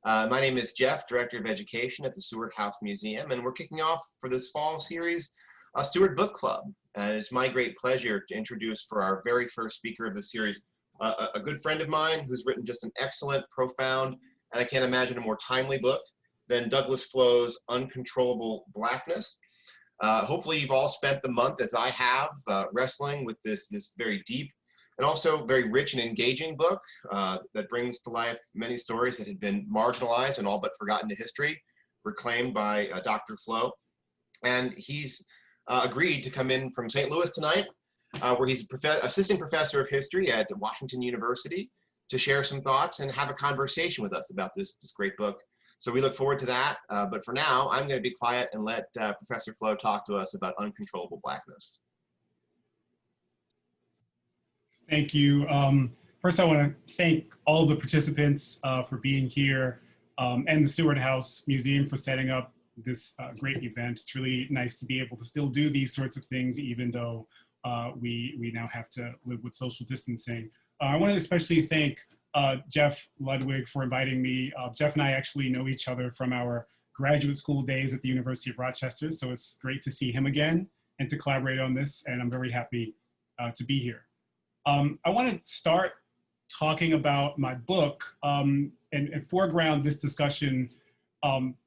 My name is Jeff, Director of Education at the Seward House Museum, and we're kicking off for this fall series a Seward Book Club. And it's my great pleasure to introduce for our very first speaker of the series a good friend of mine who's written just an excellent, profound, and I can't imagine a more timely book than Douglas Flowe's Uncontrollable Blackness. Hopefully you've all spent the month, as I have, wrestling with this very deep and also very rich and engaging book that brings to life many stories that had been marginalized and all but forgotten to history, reclaimed by Dr. Flowe. And he's agreed to come in from St. Louis tonight, where he's assistant professor of history at Washington University, to share some thoughts and have a conversation with us about this great book. So we look forward to that. But for now, I'm going to be quiet and let Professor Flowe talk to us about Uncontrollable Blackness. Thank you. First, I want to thank all of the participants for being here and the Seward House Museum for setting up this great event. It's really nice to be able to still do these sorts of things, even though we now have to live with social distancing. I want to especially thank Jeff Ludwig for inviting me. Jeff and I actually know each other from our graduate school days at the University of Rochester, so it's great to see him again and to collaborate on this, and I'm very happy to be here. I want to start talking about my book and foreground this discussion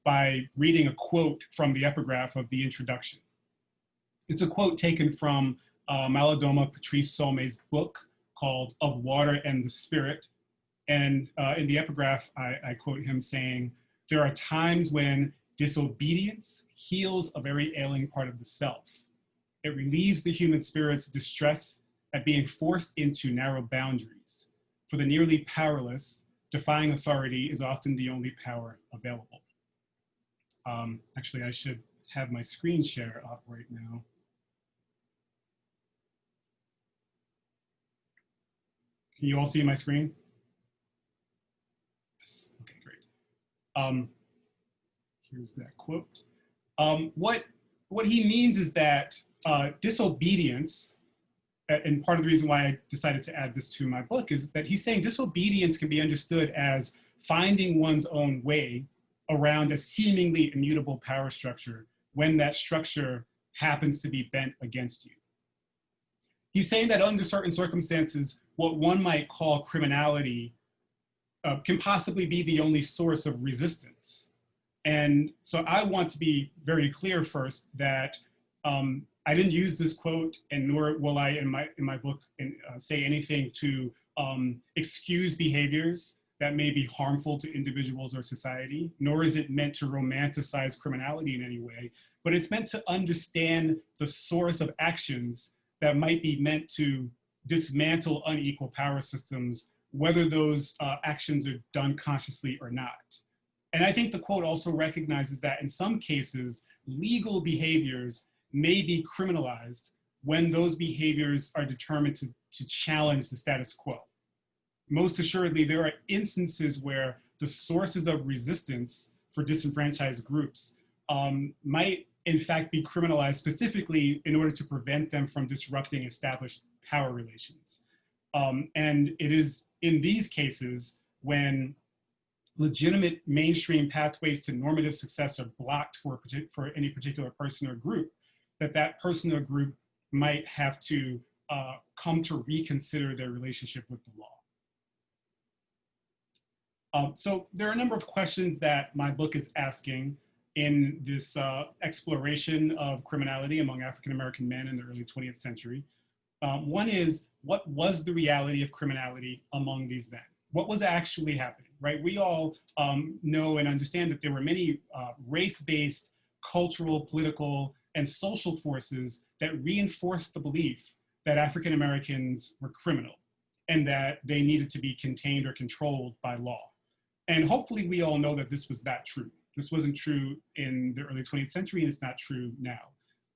by reading a quote from the epigraph of the introduction. It's a quote taken from Malidoma Patrice Saumé's book called Of Water and the Spirit. And in the epigraph, I quote him saying, "There are times when disobedience heals a very ailing part of the self. It relieves the human spirit's distress at being forced into narrow boundaries. For the nearly powerless, defying authority is often the only power available." Actually, I should have my screen share up right now. Can you all see my screen? Yes, okay, great. Here's that quote. What he means is that disobedience, and part of the reason why I decided to add this to my book is that he's saying disobedience can be understood as finding one's own way around a seemingly immutable power structure when that structure happens to be bent against you. He's saying that under certain circumstances, what one might call criminality can possibly be the only source of resistance. And so I want to be very clear first that I didn't use this quote, and nor will I in my book say anything to excuse behaviors that may be harmful to individuals or society, nor is it meant to romanticize criminality in any way, but it's meant to understand the source of actions that might be meant to dismantle unequal power systems, whether those actions are done consciously or not. And I think the quote also recognizes that in some cases, legal behaviors may be criminalized when those behaviors are determined to challenge the status quo. Most assuredly, there are instances where the sources of resistance for disenfranchised groups might in fact be criminalized specifically in order to prevent them from disrupting established power relations. And it is in these cases when legitimate mainstream pathways to normative success are blocked for any particular person or group, that person or group might have to come to reconsider their relationship with the law. So there are a number of questions that my book is asking in this exploration of criminality among African-American men in the early 20th century. One is, what was the reality of criminality among these men? What was actually happening, right? We all know and understand that there were many race-based, cultural, political, and social forces that reinforced the belief that African Americans were criminal and that they needed to be contained or controlled by law. And hopefully we all know that this was not true. This wasn't true in the early 20th century, and it's not true now.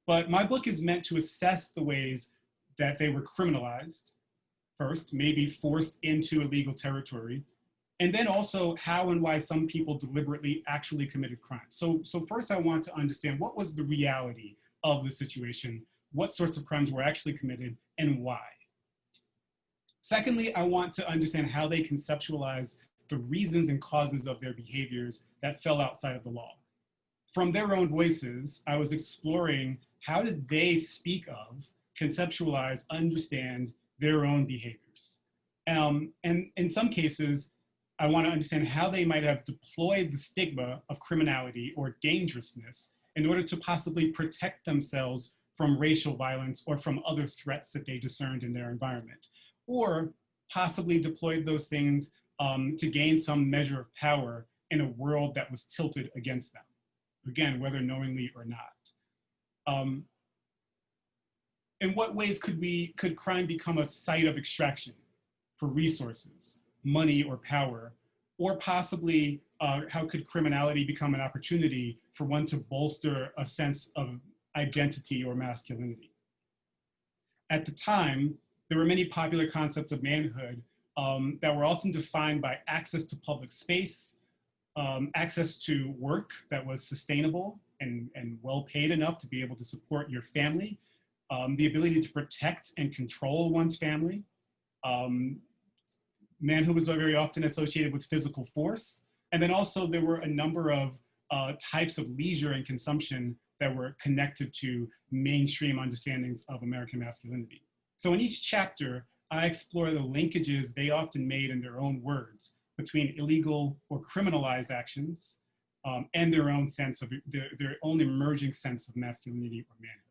But my book is meant to assess the ways that they were criminalized, first, maybe forced into illegal territory, and then also how and why some people deliberately actually committed crimes. So first I want to understand what was the reality of the situation, what sorts of crimes were actually committed, and why. Secondly, I want to understand how they conceptualize the reasons and causes of their behaviors that fell outside of the law. From their own voices, I was exploring how did they speak of, conceptualize, understand their own behaviors. And in some cases, I want to understand how they might have deployed the stigma of criminality or dangerousness in order to possibly protect themselves from racial violence or from other threats that they discerned in their environment, or possibly deployed those things to gain some measure of power in a world that was tilted against them. Again, whether knowingly or not. In what ways could crime become a site of extraction for resources, money, or power? Or possibly, how could criminality become an opportunity for one to bolster a sense of identity or masculinity? At the time, there were many popular concepts of manhood that were often defined by access to public space, access to work that was sustainable and well paid enough to be able to support your family, the ability to protect and control one's family. Manhood was very often associated with physical force. And then also there were a number of types of leisure and consumption that were connected to mainstream understandings of American masculinity. So in each chapter, I explore the linkages they often made in their own words between illegal or criminalized actions and their own sense of, their own emerging sense of masculinity or manhood.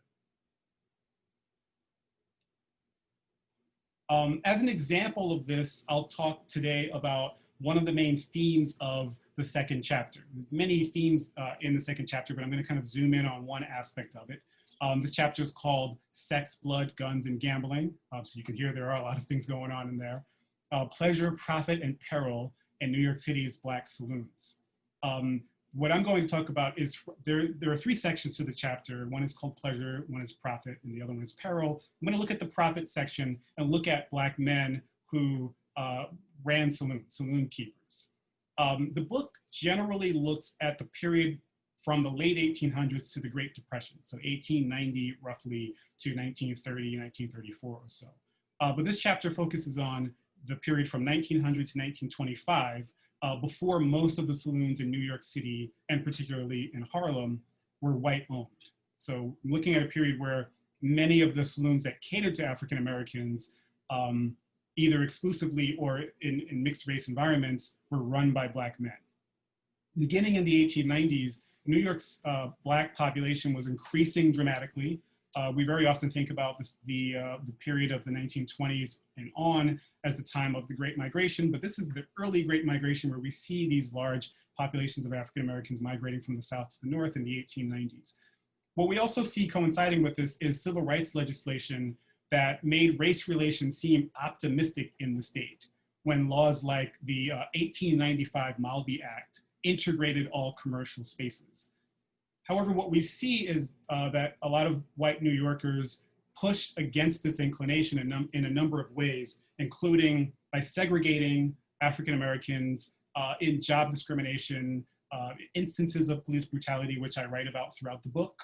As an example of this, I'll talk today about one of the main themes of the second chapter. There's many themes in the second chapter, but I'm going to kind of zoom in on one aspect of it. This chapter is called Sex, Blood, Guns, and Gambling. So you can hear there are a lot of things going on in there. Pleasure, Profit, and Peril in New York City's Black saloons. What I'm going to talk about is, there are three sections to the chapter. One is called Pleasure, one is Profit, and the other one is Peril. I'm going to look at the Profit section and look at Black men who ran saloon keepers. The book generally looks at the period from the late 1800s to the Great Depression, so 1890 roughly to 1930, 1934 or so. But this chapter focuses on the period from 1900 to 1925, before most of the saloons in New York City, and particularly in Harlem, were white-owned. So looking at a period where many of the saloons that catered to African Americans, either exclusively or in mixed-race environments, were run by Black men. Beginning in the 1890s, New York's Black population was increasing dramatically. We very often think about the period of the 1920s and on as the time of the Great Migration, but this is the early Great Migration where we see these large populations of African Americans migrating from the South to the North in the 1890s. What we also see coinciding with this is civil rights legislation that made race relations seem optimistic in the state, when laws like the 1895 Malby Act integrated all commercial spaces. However, what we see is that a lot of white New Yorkers pushed against this inclination in a number of ways, including by segregating African Americans in job discrimination, instances of police brutality, which I write about throughout the book,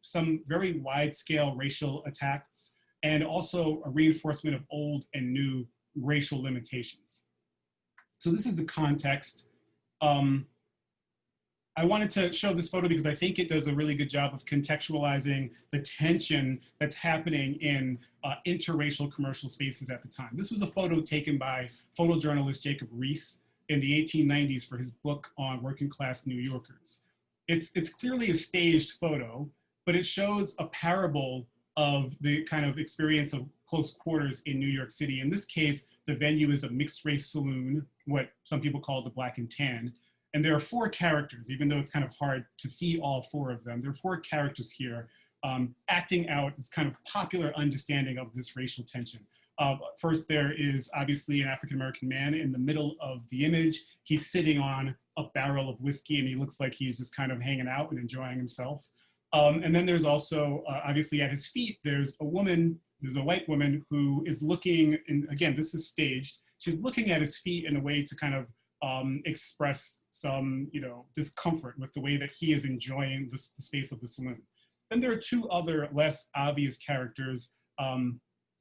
some very wide-scale racial attacks, and also a reinforcement of old and new racial limitations. So this is the context. I wanted to show this photo because I think it does a really good job of contextualizing the tension that's happening in interracial commercial spaces at the time. This was a photo taken by photojournalist Jacob Riis in the 1890s for his book on working class New Yorkers. It's clearly a staged photo, but it shows a parable of the kind of experience of close quarters in New York City. In this case, the venue is a mixed race saloon, what some people call the Black and Tan. And there are four characters, even though it's kind of hard to see all four of them. There are four characters here acting out this kind of popular understanding of this racial tension. First, there is obviously an African-American man in the middle of the image. He's sitting on a barrel of whiskey and he looks like he's just kind of hanging out and enjoying himself. And then there's also, obviously at his feet, there's a woman, there's a white woman who is looking, and again, this is staged. She's looking at his feet in a way to kind of express some, discomfort with the way that he is enjoying the space of the saloon. Then there are two other less obvious characters. I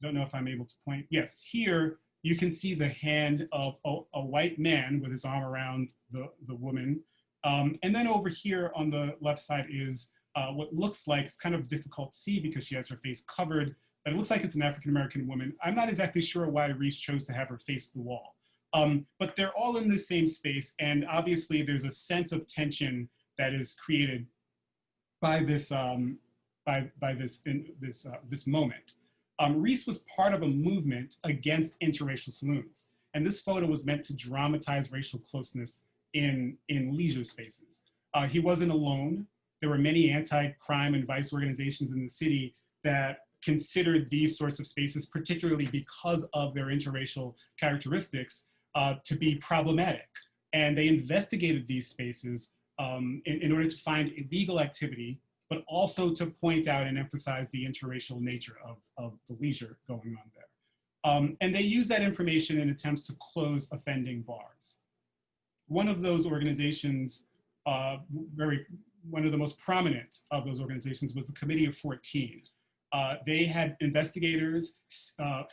don't know if I'm able to point. Yes, here you can see the hand of a white man with his arm around the woman. And then over here on the left side is what looks like, it's kind of difficult to see because she has her face covered, but it looks like it's an African-American woman. I'm not exactly sure why Reese chose to have her face the wall. But they're all in the same space, and obviously there's a sense of tension that is created by this this moment. Reese was part of a movement against interracial saloons, and this photo was meant to dramatize racial closeness in leisure spaces. He wasn't alone. There were many anti-crime and vice organizations in the city that considered these sorts of spaces, particularly because of their interracial characteristics, to be problematic. And they investigated these spaces in order to find illegal activity, but also to point out and emphasize the interracial nature of the leisure going on there. And they use that information in attempts to close offending bars. One of those organizations, one of the most prominent of those organizations was the Committee of 14. They had investigators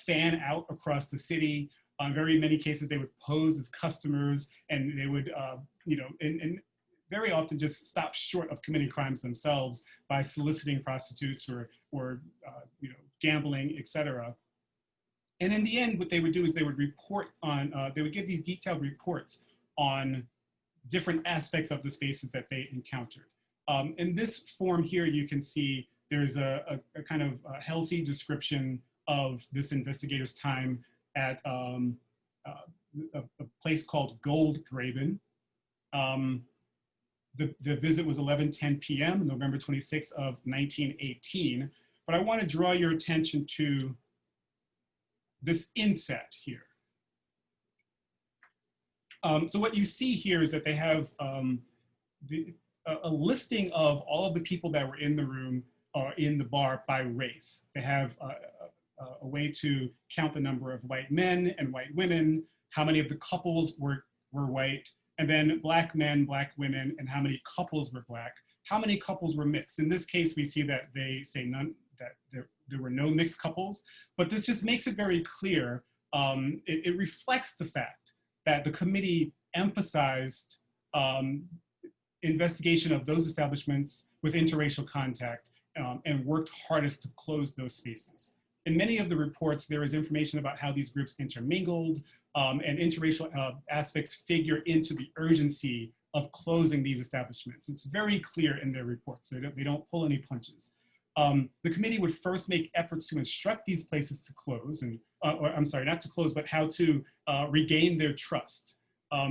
fan out across the city. In very many cases, they would pose as customers, and they would, and very often just stop short of committing crimes themselves by soliciting prostitutes or gambling, etc. And in the end, what they would do is they would report on, they would give these detailed reports on different aspects of the spaces that they encountered. In this form here, you can see there's a kind of a healthy description of this investigator's time at a place called Goldgraben. The visit was 11:10 p.m., November 26th of 1918. But I want to draw your attention to this inset here. So what you see here is that they have a listing of all of the people that were in the room or in the bar by race. They have a way to count the number of white men and white women, how many of the couples were white, and then black men, black women, and how many couples were black, how many couples were mixed. In this case, we see that they say none, that there were no mixed couples, but this just makes it very clear. It reflects the fact that the committee emphasized investigation of those establishments with interracial contact and worked hardest to close those spaces. In many of the reports, there is information about how these groups intermingled, and interracial aspects figure into the urgency of closing these establishments. It's very clear in their reports. They don't pull any punches. The committee would first make efforts to instruct these places to close, or I'm sorry, not to close, but how to regain their trust,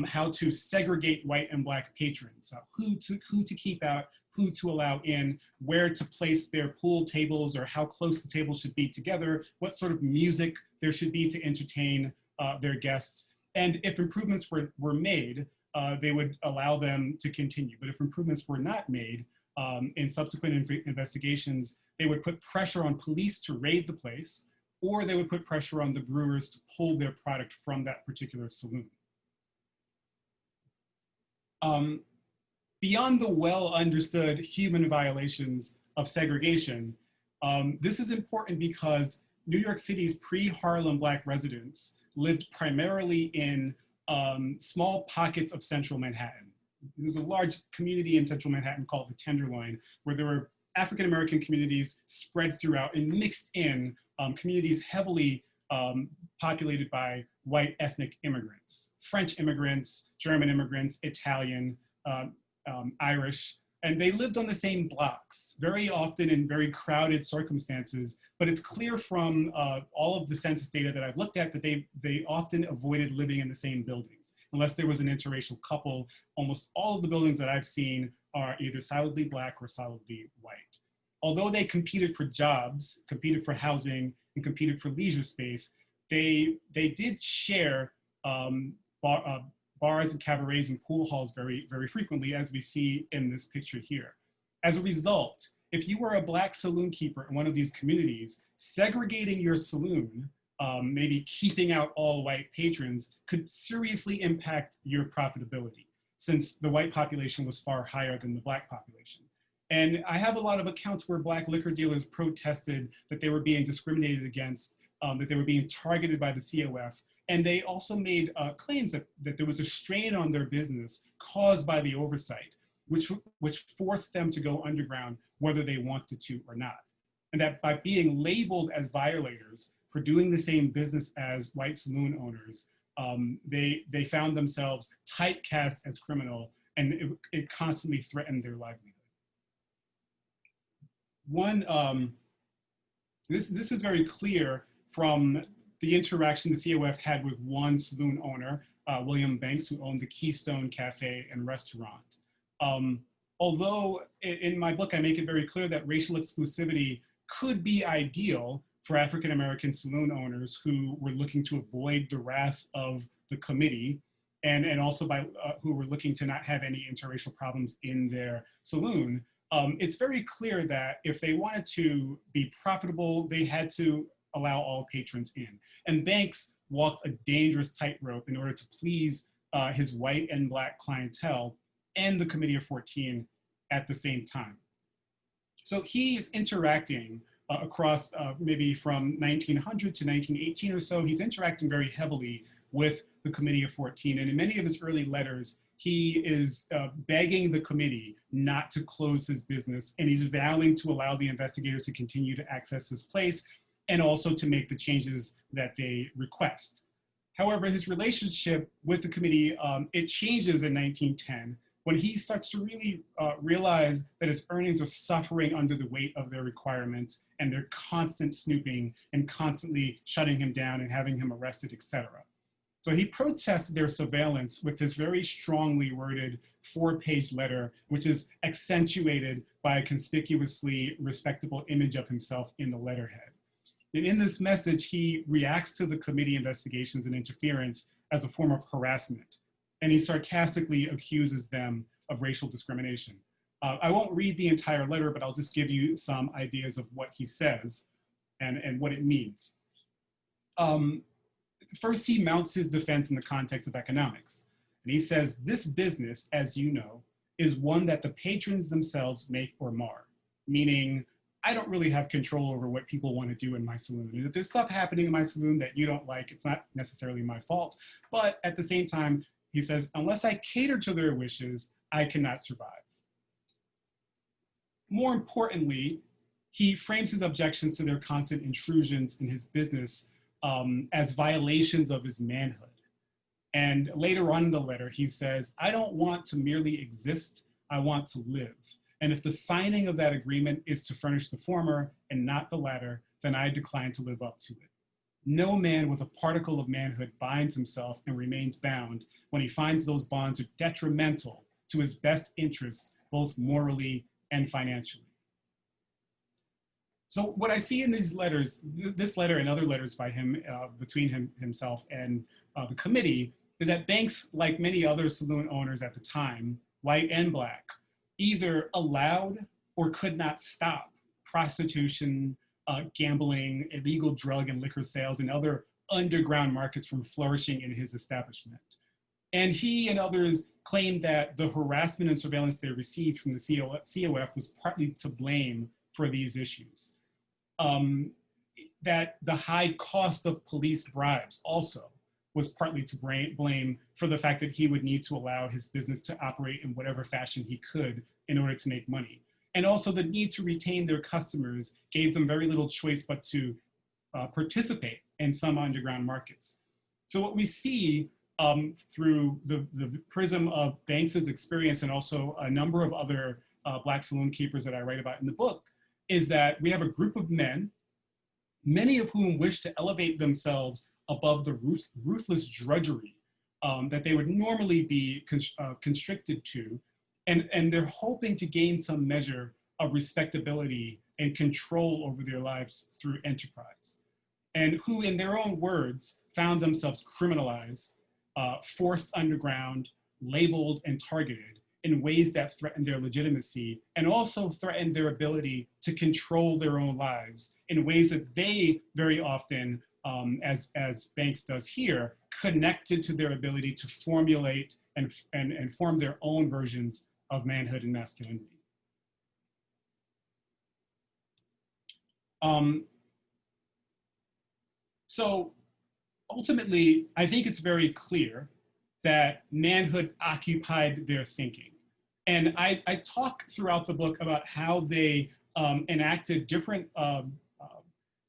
how to segregate white and black patrons, who to keep out, who to allow in, where to place their pool tables or how close the tables should be together, what sort of music there should be to entertain their guests. And if improvements were made, they would allow them to continue. But if improvements were not made, in subsequent investigations, they would put pressure on police to raid the place, or they would put pressure on the brewers to pull their product from that particular saloon. Beyond the well-understood human violations of segregation, this is important because New York City's pre-Harlem Black residents lived primarily in small pockets of central Manhattan. There's a large community in central Manhattan called the Tenderloin, where there were African-American communities spread throughout and mixed in communities heavily populated by white ethnic immigrants, French immigrants, German immigrants, Italian, Irish, and they lived on the same blocks, very often in very crowded circumstances. But it's clear from all of the census data that I've looked at that they often avoided living in the same buildings. Unless there was an interracial couple, almost all of the buildings that I've seen are either solidly black or solidly white. Although they competed for jobs, competed for housing, and competed for leisure space, they did share bars and cabarets and pool halls very, very frequently, as we see in this picture here. As a result, if you were a black saloon keeper in one of these communities, segregating your saloon, maybe keeping out all white patrons, could seriously impact your profitability, since the white population was far higher than the black population. And I have a lot of accounts where black liquor dealers protested that they were being discriminated against, that they were being targeted by the COF, And they also made claims that there was a strain on their business caused by the oversight, which forced them to go underground whether they wanted to or not. And that by being labeled as violators for doing the same business as white saloon owners, they found themselves typecast as criminal, and it constantly threatened their livelihood. This is very clear from the interaction the COF had with one saloon owner, William Banks, who owned the Keystone Cafe and Restaurant. Although in my book, I make it very clear that racial exclusivity could be ideal for African-American saloon owners who were looking to avoid the wrath of the committee, and also by who were looking to not have any interracial problems in their saloon. It's very clear that if they wanted to be profitable, they had to allow all patrons in. And Banks walked a dangerous tightrope in order to please his white and Black clientele and the Committee of 14 at the same time. So he's interacting across maybe from 1900 to 1918 or so. He's interacting very heavily with the Committee of 14. And in many of his early letters, he is begging the committee not to close his business, and he's vowing to allow the investigators to continue to access his place and also to make the changes that they request. However, his relationship with the committee, it changes in 1910 when he starts to really realize that his earnings are suffering under the weight of their requirements and their constant snooping and constantly shutting him down and having him arrested, etc. So he protests their surveillance with this very strongly worded 4-page letter, which is accentuated by a conspicuously respectable image of himself in the letterhead. And in this message, he reacts to the committee investigations and interference as a form of harassment. And he sarcastically accuses them of racial discrimination. I won't read the entire letter, but I'll just give you some ideas of what he says and what it means. First, he mounts his defense in the context of economics. And he says, this business, as you know, is one that the patrons themselves make or mar, meaning I don't really have control over what people want to do in my saloon. And if there's stuff happening in my saloon that you don't like, it's not necessarily my fault. But at the same time, he says, unless I cater to their wishes, I cannot survive. More importantly, he frames his objections to their constant intrusions in his business as violations of his manhood. And later on in the letter, he says, I don't want to merely exist, I want to live. And if the signing of that agreement is to furnish the former and not the latter, then I decline to live up to it. No man with a particle of manhood binds himself and remains bound when he finds those bonds are detrimental to his best interests, both morally and financially. So what I see in these letters, this letter and other letters by him, between himself and the committee, is that Banks, like many other saloon owners at the time, white and Black, either allowed or could not stop prostitution, gambling, illegal drug and liquor sales, and other underground markets from flourishing in his establishment. And he and others claimed that the harassment and surveillance they received from the COF was partly to blame for these issues. That the high cost of police bribes also was partly to blame for the fact that he would need to allow his business to operate in whatever fashion he could in order to make money. And also the need to retain their customers gave them very little choice but to participate in some underground markets. So what we see through the prism of Banks's experience and also a number of other Black saloon keepers that I write about in the book is that we have a group of men, many of whom wish to elevate themselves above the ruthless drudgery that they would normally be constricted to. And they're hoping to gain some measure of respectability and control over their lives through enterprise. And who, in their own words, found themselves criminalized, forced underground, labeled and targeted in ways that threatened their legitimacy and also threatened their ability to control their own lives in ways that they very often, as Banks does here, connected to their ability to formulate and form their own versions of manhood and masculinity. So ultimately, I think it's very clear that manhood occupied their thinking. And I talk throughout the book about how they enacted different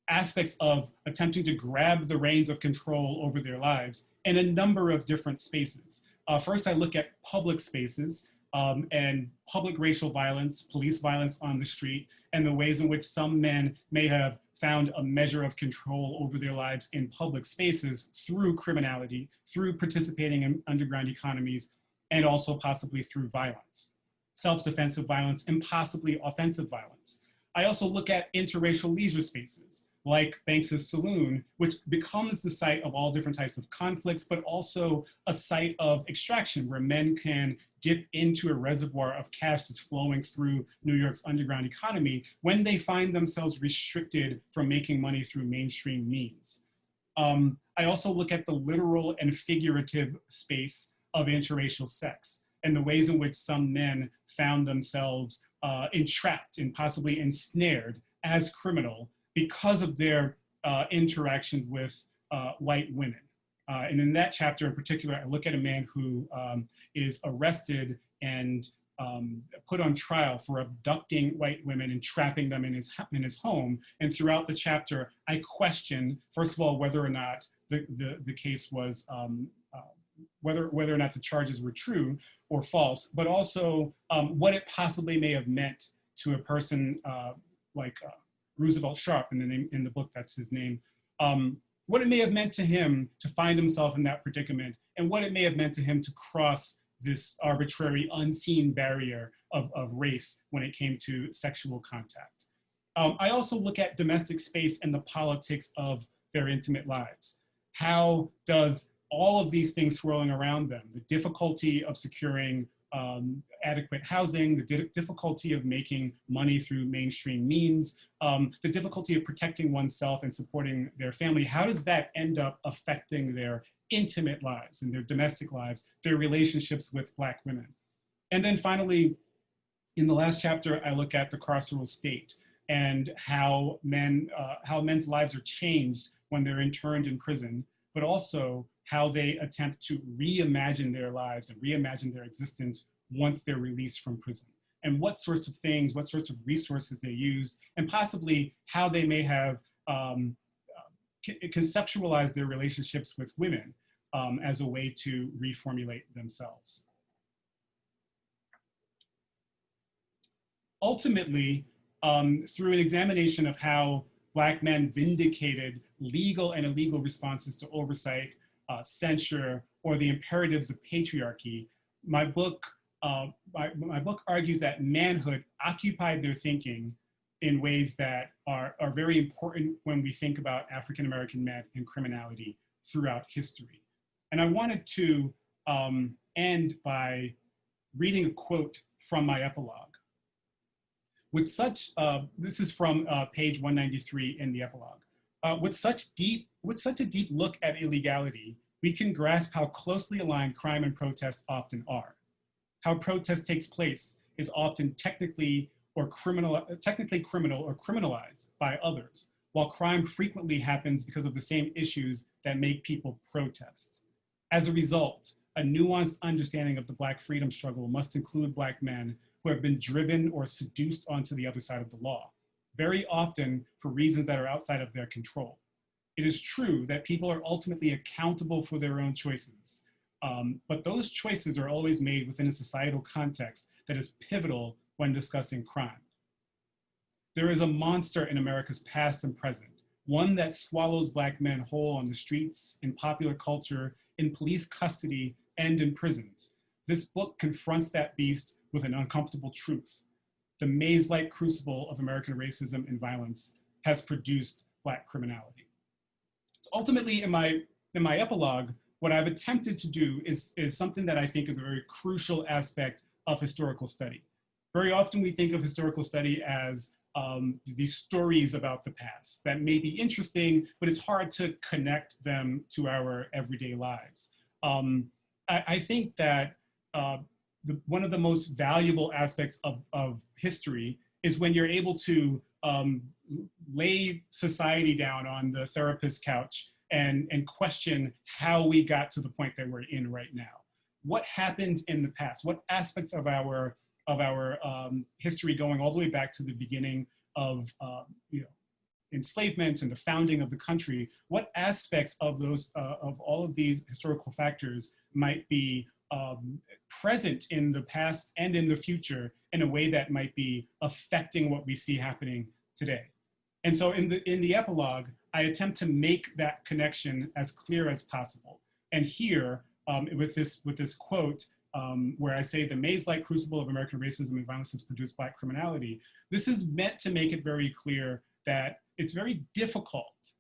aspects of attempting to grab the reins of control over their lives in a number of different spaces. First, I look at public spaces and public racial violence, police violence on the street, and the ways in which some men may have found a measure of control over their lives in public spaces through criminality, through participating in underground economies, and also possibly through violence, self-defensive violence, and possibly offensive violence. I also look at interracial leisure spaces, like Banks's Saloon, which becomes the site of all different types of conflicts, but also a site of extraction where men can dip into a reservoir of cash that's flowing through New York's underground economy when they find themselves restricted from making money through mainstream means. I also look at the literal and figurative space of interracial sex and the ways in which some men found themselves entrapped and possibly ensnared as criminal because of their interactions with white women. And in that chapter in particular, I look at a man who is arrested and put on trial for abducting white women and trapping them in his home. And throughout the chapter, I question, first of all, whether or not the case was, whether or not the charges were true or false, but also what it possibly may have meant to a person like Roosevelt Sharp, in the book, that's his name, what it may have meant to him to find himself in that predicament, and what it may have meant to him to cross this arbitrary, unseen barrier of race when it came to sexual contact. I also look at domestic space and the politics of their intimate lives. How does all of these things swirling around them, the difficulty of securing adequate housing, the difficulty of making money through mainstream means, the difficulty of protecting oneself and supporting their family, how does that end up affecting their intimate lives and their domestic lives, their relationships with Black women? And then finally, in the last chapter, I look at the carceral state and how men's lives are changed when they're interned in prison, but also how they attempt to reimagine their lives and reimagine their existence once they're released from prison, and what sorts of things, what sorts of resources they use, and possibly how they may have conceptualized their relationships with women as a way to reformulate themselves. Ultimately, through an examination of how Black men vindicated legal and illegal responses to oversight, censure, or the imperatives of patriarchy, my book argues that manhood occupied their thinking in ways that are very important when we think about African-American men and criminality throughout history. And I wanted to end by reading a quote from my epilogue. With such, this is from page 193 in the epilogue. With such a deep look at illegality, we can grasp how closely aligned crime and protest often are. How protest takes place is often technically criminal or criminalized by others, while crime frequently happens because of the same issues that make people protest. As a result, a nuanced understanding of the Black freedom struggle must include Black men who have been driven or seduced onto the other side of the law, very often for reasons that are outside of their control. It is true that people are ultimately accountable for their own choices, but those choices are always made within a societal context that is pivotal when discussing crime. There is a monster in America's past and present, one that swallows Black men whole on the streets, in popular culture, in police custody, and in prisons. This book confronts that beast with an uncomfortable truth. The maze-like crucible of American racism and violence has produced Black criminality. Ultimately, in my epilogue, what I've attempted to do is something that I think is a very crucial aspect of historical study. Very often we think of historical study as these stories about the past that may be interesting, but it's hard to connect them to our everyday lives. I think that one of the most valuable aspects of history is when you're able to lay society down on the therapist's couch and question how we got to the point that we're in right now. What happened in the past? What aspects of our history, going all the way back to the beginning of enslavement and the founding of the country, what aspects of those of all of these historical factors might be present in the past and in the future in a way that might be affecting what we see happening today? And so in the epilogue, I attempt to make that connection as clear as possible. And here, with this quote, where I say, the maze-like crucible of American racism and violence has produced Black criminality, this is meant to make it very clear that it's very difficult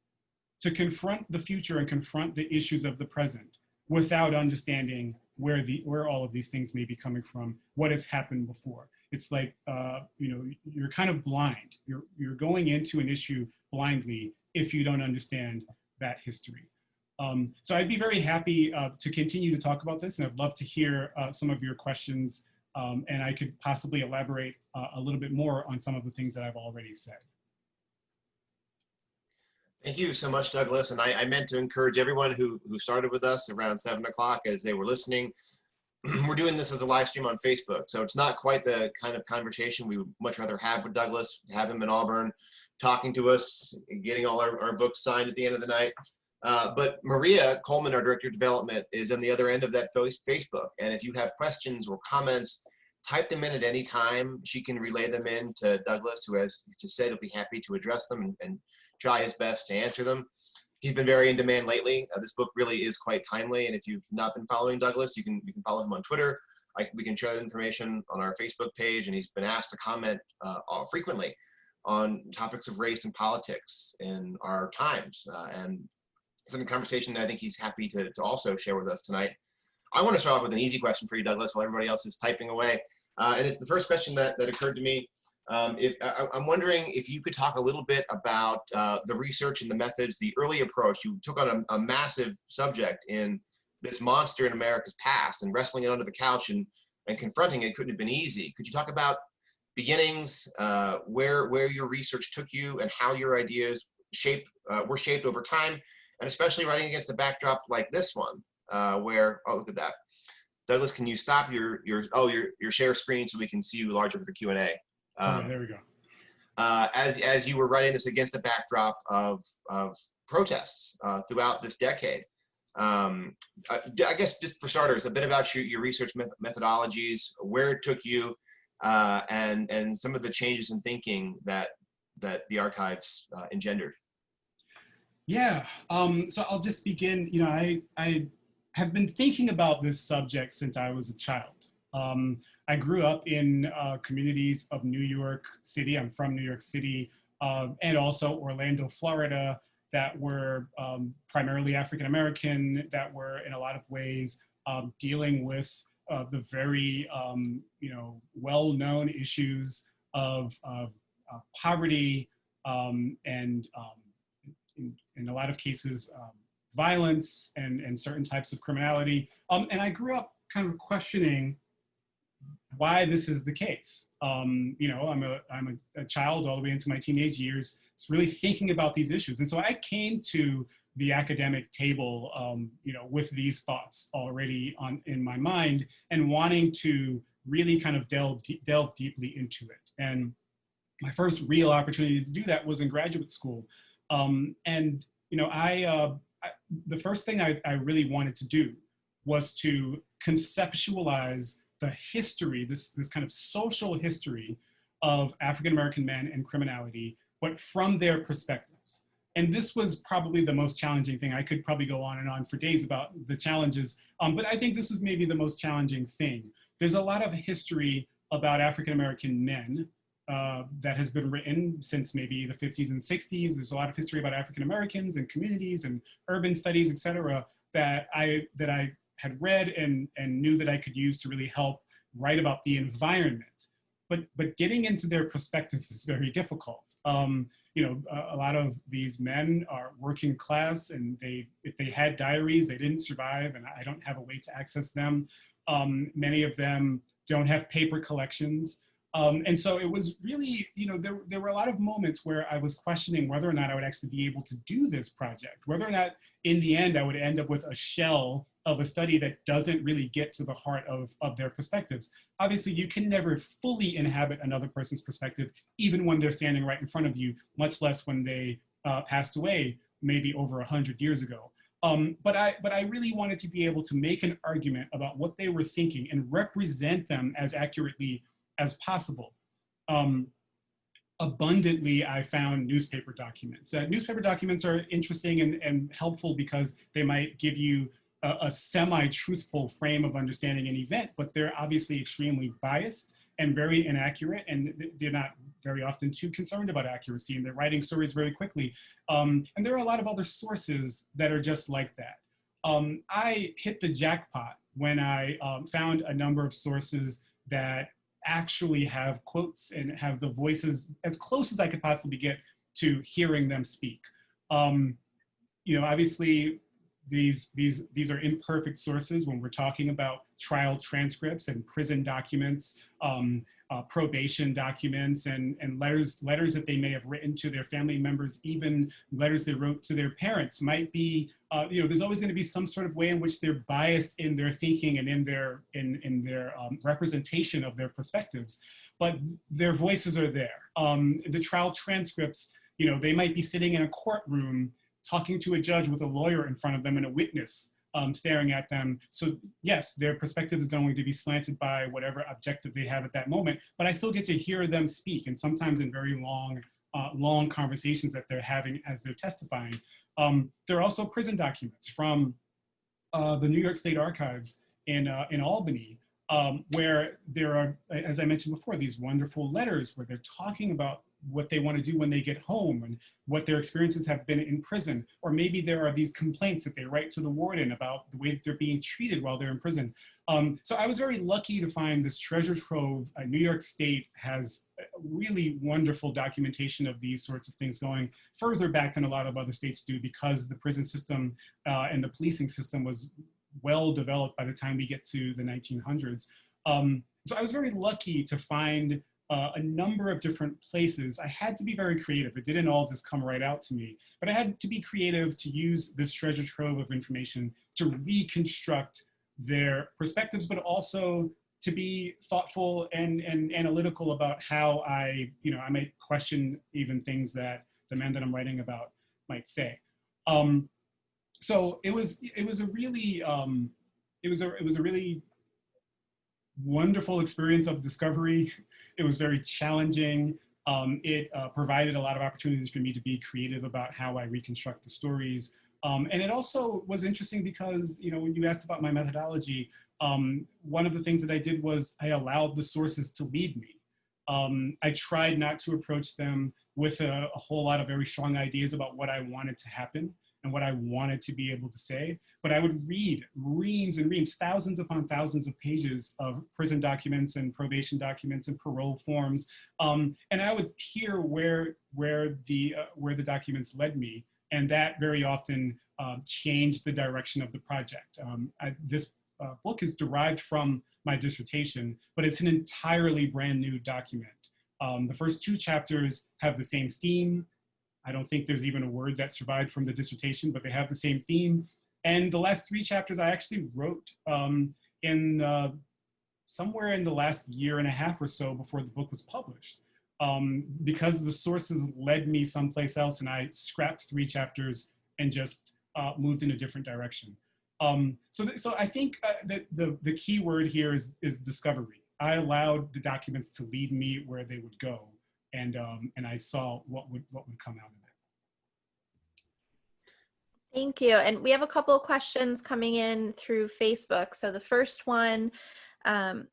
to confront the future and confront the issues of the present without understanding where all of these things may be coming from, what has happened before. It's like, you're kind of blind. You're going into an issue blindly if you don't understand that history. So I'd be very happy to continue to talk about this, and I'd love to hear some of your questions, and I could possibly elaborate a little bit more on some of the things that I've already said. Thank you so much, Douglas. And I meant to encourage everyone who started with us around 7 o'clock as they were listening. We're doing this as a live stream on Facebook, so it's not quite the kind of conversation we would much rather have with Douglas, have him in Auburn, talking to us, getting all our books signed at the end of the night. But Maria Coleman, our Director of Development, is on the other end of that Facebook. And if you have questions or comments, type them in at any time. She can relay them in to Douglas, who, as he's just said, will be happy to address them and try his best to answer them. He's been very in demand lately. This book really is quite timely. And if you've not been following Douglas, you can follow him on Twitter. We can share that information on our Facebook page. And he's been asked to comment frequently on topics of race and politics in our times. And it's a conversation that I think he's happy to also share with us tonight. I want to start off with an easy question for you, Douglas, while everybody else is typing away. And it's the first question that occurred to me. I'm wondering if you could talk a little bit about the research and the methods, the early approach. You took on a massive subject in this monster in America's past, and wrestling it under the couch and confronting it couldn't have been easy. Could you talk about beginnings, where your research took you, and how your ideas were shaped over time, and especially writing against a backdrop like this one, where, oh, look at that. Douglas, can you stop your share screen so we can see you larger for the Q&A? Okay, there we go. As you were writing this against a backdrop of protests throughout this decade, I guess just for starters, a bit about your research methodologies, where it took you, and some of the changes in thinking that the archives engendered. Yeah, so I'll just begin. I have been thinking about this subject since I was a child. I grew up in communities of New York City. I'm from New York City, and also Orlando, Florida, that were primarily African-American, that were in a lot of ways dealing with the very well-known issues of poverty and in a lot of cases violence and certain types of criminality. And I grew up kind of questioning why this is the case. I'm a child all the way into my teenage years, just really thinking about these issues. And so I came to the academic table, with these thoughts already in my mind, and wanting to really kind of delve deeply into it. And my first real opportunity to do that was in graduate school. The first thing I really wanted to do was to conceptualize the history, this kind of social history of African-American men and criminality, but from their perspectives. And this was probably the most challenging thing. I could probably go on and on for days about the challenges, but I think this was maybe the most challenging thing. There's a lot of history about African-American men that has been written since maybe the 50s and 60s. There's a lot of history about African-Americans and communities and urban studies, et cetera, that I had read and knew that I could use to really help write about the environment. But getting into their perspectives is very difficult. A lot of these men are working class, and if they had diaries, they didn't survive, and I don't have a way to access them. Many of them don't have paper collections. And so it was really, there were a lot of moments where I was questioning whether or not I would actually be able to do this project, whether or not in the end I would end up with a shell of a study that doesn't really get to the heart of their perspectives. Obviously, you can never fully inhabit another person's perspective, even when they're standing right in front of you, much less when they passed away maybe over 100 years ago. But I really wanted to be able to make an argument about what they were thinking and represent them as accurately as possible. Abundantly, I found newspaper documents. Newspaper documents are interesting and helpful because they might give you a semi-truthful frame of understanding an event, but they're obviously extremely biased and very inaccurate, and they're not very often too concerned about accuracy, and they're writing stories very quickly. And there are a lot of other sources that are just like that. I hit the jackpot when I found a number of sources that actually have quotes and have the voices as close as I could possibly get to hearing them speak. Obviously, these are imperfect sources when we're talking about trial transcripts and prison documents, probation documents, and letters that they may have written to their family members, even letters they wrote to their parents might be, there's always going to be some sort of way in which they're biased in their thinking and in their representation of their perspectives, but their voices are there. The trial transcripts, they might be sitting in a courtroom talking to a judge with a lawyer in front of them and a witness staring at them. So yes, their perspective is going to be slanted by whatever objective they have at that moment, but I still get to hear them speak, and sometimes in very long conversations that they're having as they're testifying. There are also prison documents from the New York State Archives in Albany, where there are, as I mentioned before, these wonderful letters where they're talking about what they want to do when they get home and what their experiences have been in prison. Or maybe there are these complaints that they write to the warden about the way that they're being treated while they're in prison. So I was very lucky to find this treasure trove. New York State has really wonderful documentation of these sorts of things going further back than a lot of other states do, because the prison system and the policing system was well developed by the time we get to the 1900s. So I was very lucky to find a number of different places. I had to be very creative. It didn't all just come right out to me, but I had to be creative to use this treasure trove of information to reconstruct their perspectives, but also to be thoughtful and analytical about how I might question even things that the man that I'm writing about might say. So it was a really wonderful experience of discovery. It was very challenging. It provided a lot of opportunities for me to be creative about how I reconstruct the stories. And it also was interesting because, when you asked about my methodology, one of the things that I did was I allowed the sources to lead me. I tried not to approach them with a whole lot of very strong ideas about what I wanted to happen and what I wanted to be able to say, but I would read reams and reams, thousands upon thousands of pages of prison documents and probation documents and parole forms, and I would hear where the documents led me, and that very often changed the direction of the project. This book is derived from my dissertation, but it's an entirely brand new document. The first 2 chapters have the same theme. I don't think there's even a word that survived from the dissertation, but they have the same theme. And the last 3 chapters I actually wrote somewhere in the last year and a half or so before the book was published. Because the sources led me someplace else, and I scrapped 3 chapters and just moved in a different direction. So I think that the key word here is discovery. I allowed the documents to lead me where they would go. And I saw what would come out of it. Thank you. And we have a couple of questions coming in through Facebook. So the first one,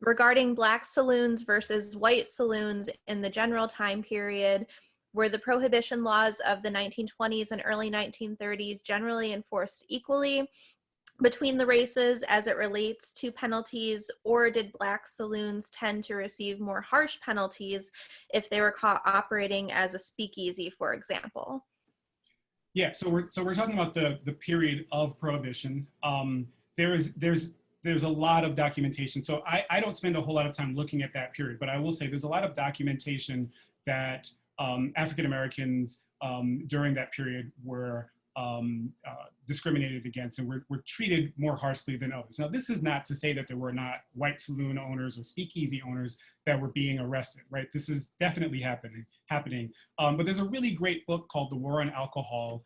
regarding Black saloons versus white saloons in the general time period, were the prohibition laws of the 1920s and early 1930s generally enforced equally between the races as it relates to penalties, or did Black saloons tend to receive more harsh penalties if they were caught operating as a speakeasy, for example? Yeah, so we're talking about the period of Prohibition. There's there's a lot of documentation. So I don't spend a whole lot of time looking at that period, but I will say there's a lot of documentation that African Americans during that period were discriminated against and were treated more harshly than others. Now, this is not to say that there were not white saloon owners or speakeasy owners that were being arrested, right? This is definitely happening. But there's a really great book called The War on Alcohol.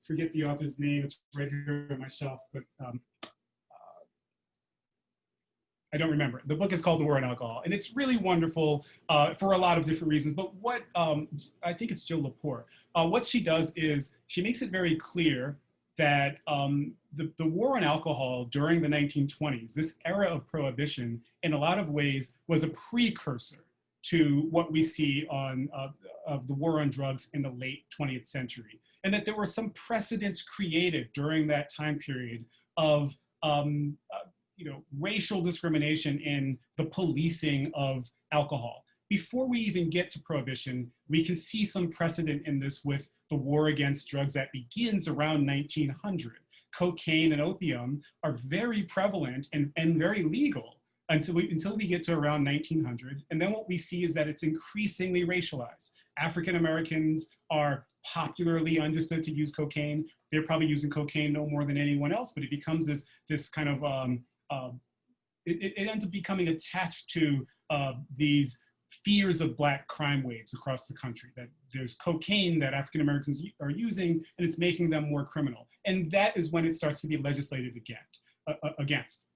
Forget the author's name, it's right here on my shelf, but I don't remember. The book is called The War on Alcohol, and it's really wonderful for a lot of different reasons. But what, I think it's Jill Lepore, what she does is she makes it very clear that the war on alcohol during the 1920s, this era of prohibition, in a lot of ways was a precursor to what we see of the war on drugs in the late 20th century. And that there were some precedents created during that time period of racial discrimination in the policing of alcohol. Before we even get to prohibition, we can see some precedent in this with the war against drugs that begins around 1900. Cocaine and opium are very prevalent and very legal until we get to around 1900. And then what we see is that it's increasingly racialized. African Americans are popularly understood to use cocaine. They're probably using cocaine no more than anyone else, but it becomes this kind of, it ends up becoming attached to these fears of Black crime waves across the country, that there's cocaine that African Americans are using and it's making them more criminal. And that is when it starts to be legislated against.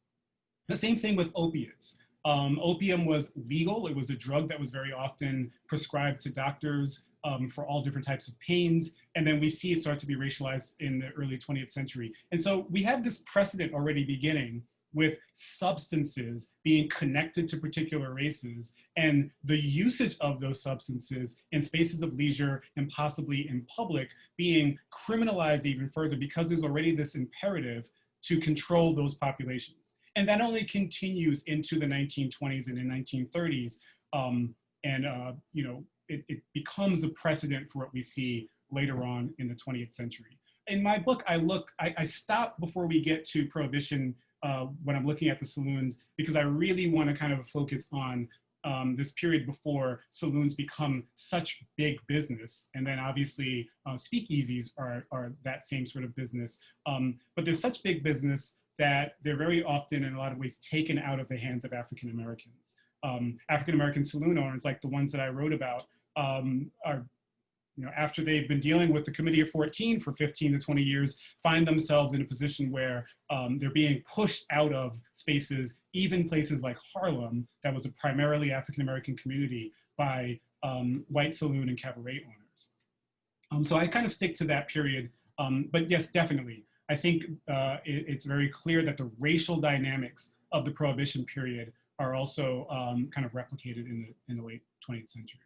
The same thing with opiates. Opium was legal. It was a drug that was very often prescribed to doctors for all different types of pains. And then we see it start to be racialized in the early 20th century. And so we have this precedent already beginning with substances being connected to particular races and the usage of those substances in spaces of leisure and possibly in public being criminalized even further because there's already this imperative to control those populations. And that only continues into the 1920s and the 1930s. It becomes a precedent for what we see later on in the 20th century. In my book, I stop before we get to prohibition when I'm looking at the saloons, because I really want to kind of focus on this period before saloons become such big business. And then obviously speakeasies are that same sort of business. But they're such big business that they're very often in a lot of ways taken out of the hands of African Americans. African American saloon owners, like the ones that I wrote about, are, after they've been dealing with the Committee of 14 for 15 to 20 years, find themselves in a position where they're being pushed out of spaces, even places like Harlem, that was a primarily African American community, by white saloon and cabaret owners. So I kind of stick to that period. But yes, definitely. I think it's very clear that the racial dynamics of the Prohibition period are also kind of replicated in the late 20th century.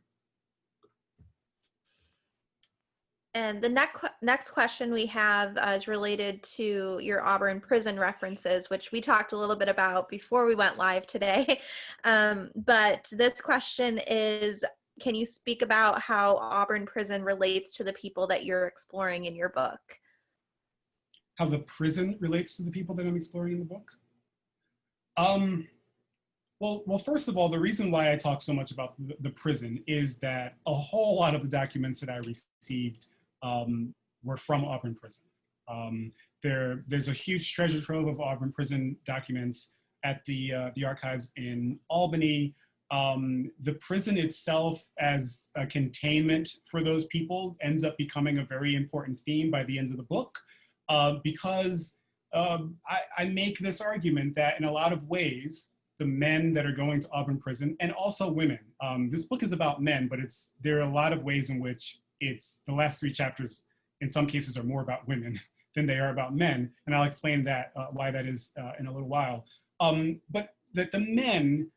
And the next question we have is related to your Auburn prison references, which we talked a little bit about before we went live today. But this question is, can you speak about how Auburn prison relates to the people that you're exploring in your book? How the prison relates to the people that I'm exploring in the book? Well, first of all, the reason why I talk so much about the prison is that a whole lot of the documents that I received were from Auburn prison. There's a huge treasure trove of Auburn prison documents at the archives in Albany. The prison itself as a containment for those people ends up becoming a very important theme by the end of the book, because I make this argument that in a lot of ways, the men that are going to Auburn prison, and also women. This book is about men, but there are a lot of ways in which the last 3 chapters, in some cases, are more about women than they are about men. And I'll explain that, why that is in a little while. But that the men,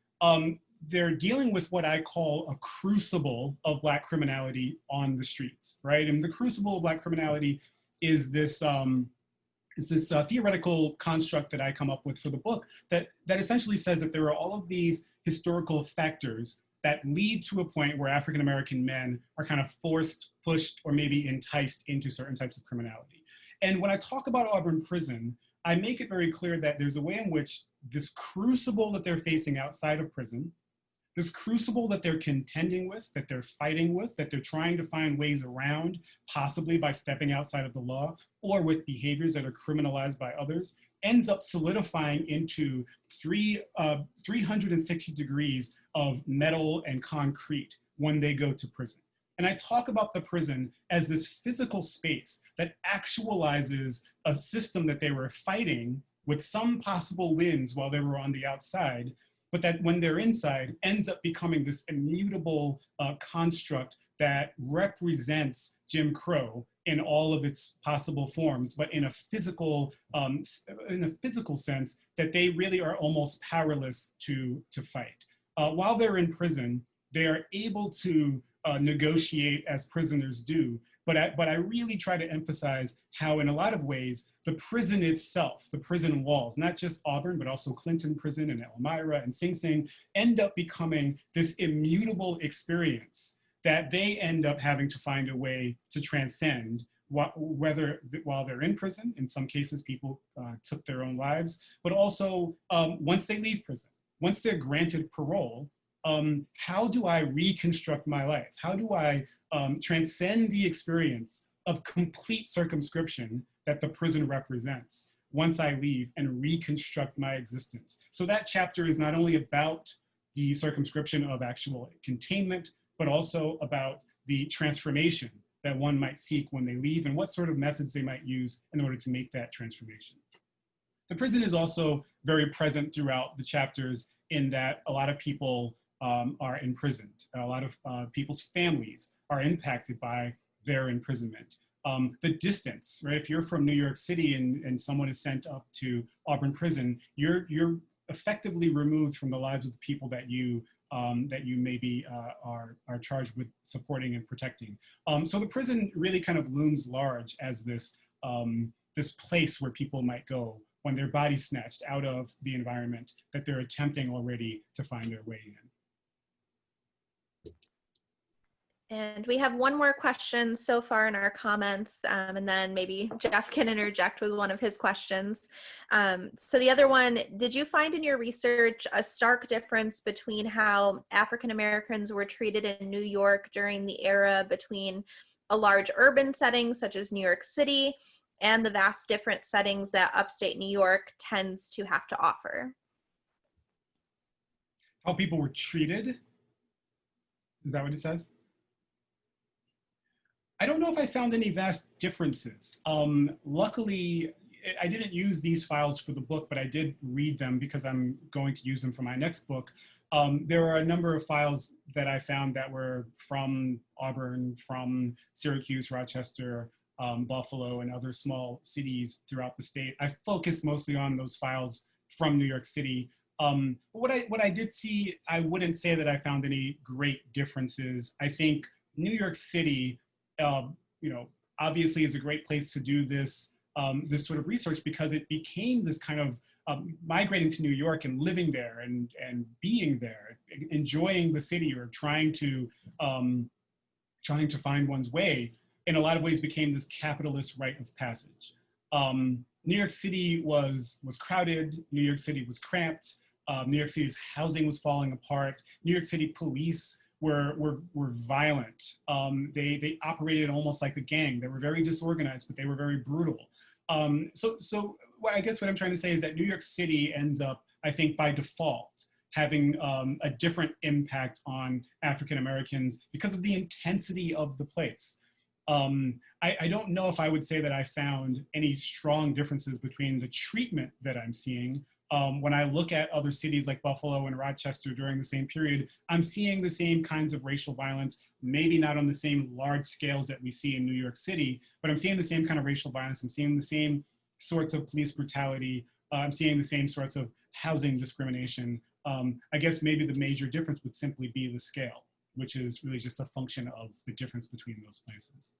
they're dealing with what I call a crucible of Black criminality on the streets, right? And the crucible of Black criminality is this theoretical construct that I come up with for the book that essentially says that there are all of these historical factors that lead to a point where African-American men are kind of forced, pushed, or maybe enticed into certain types of criminality. And when I talk about Auburn prison, I make it very clear that there's a way in which this crucible that they're facing outside of prison, this crucible that they're contending with, that they're fighting with, that they're trying to find ways around, possibly by stepping outside of the law or with behaviors that are criminalized by others, ends up solidifying into 360 degrees of metal and concrete when they go to prison. And I talk about the prison as this physical space that actualizes a system that they were fighting with some possible wins while they were on the outside, but that when they're inside ends up becoming this immutable construct that represents Jim Crow in all of its possible forms, but in a physical sense that they really are almost powerless to fight. While they're in prison, they are able to negotiate as prisoners do, but I really try to emphasize how in a lot of ways, the prison itself, the prison walls, not just Auburn, but also Clinton Prison and Elmira and Sing Sing, end up becoming this immutable experience that they end up having to find a way to transcend, whether while they're in prison. In some cases, people took their own lives, but also once they leave prison, once they're granted parole, how do I reconstruct my life? How do I transcend the experience of complete circumscription that the prison represents once I leave and reconstruct my existence? So that chapter is not only about the circumscription of actual containment, but also about the transformation that one might seek when they leave and what sort of methods they might use in order to make that transformation. The prison is also very present throughout the chapters in that a lot of people are imprisoned. A lot of people's families are impacted by their imprisonment. The distance, right? If you're from New York City and someone is sent up to Auburn Prison, you're effectively removed from the lives of the people that you maybe are charged with supporting and protecting. So the prison really kind of looms large as this place where people might go when their body's snatched out of the environment that they're attempting already to find their way in. And we have one more question so far in our comments, and then maybe Jeff can interject with one of his questions. So the other one, did you find in your research a stark difference between how African Americans were treated in New York during the era between a large urban setting such as New York City and the vast different settings that upstate New York tends to have to offer? How people were treated? Is that what it says? I don't know if I found any vast differences. Luckily, I didn't use these files for the book, but I did read them because I'm going to use them for my next book. There are a number of files that I found that were from Auburn, from Syracuse, Rochester, Buffalo, and other small cities throughout the state. I focused mostly on those files from New York City. What I did see, I wouldn't say that I found any great differences. I think New York City, obviously is a great place to do this sort of research because it became this kind of migrating to New York and living there and being there, enjoying the city or trying to find one's way, in a lot of ways became this capitalist rite of passage. New York City was crowded. New York City was cramped. New York City's housing was falling apart. New York City police were violent. They operated almost like a gang. They were very disorganized, but they were very brutal. So I guess what I'm trying to say is that New York City ends up, I think by default, having a different impact on African Americans because of the intensity of the place. I don't know if I would say that I found any strong differences between the treatment that I'm seeing. When I look at other cities like Buffalo and Rochester during the same period, I'm seeing the same kinds of racial violence, maybe not on the same large scales that we see in New York City, but I'm seeing the same kind of racial violence. I'm seeing the same sorts of police brutality. I'm seeing the same sorts of housing discrimination. I guess maybe the major difference would simply be the scale, which is really just a function of the difference between those places.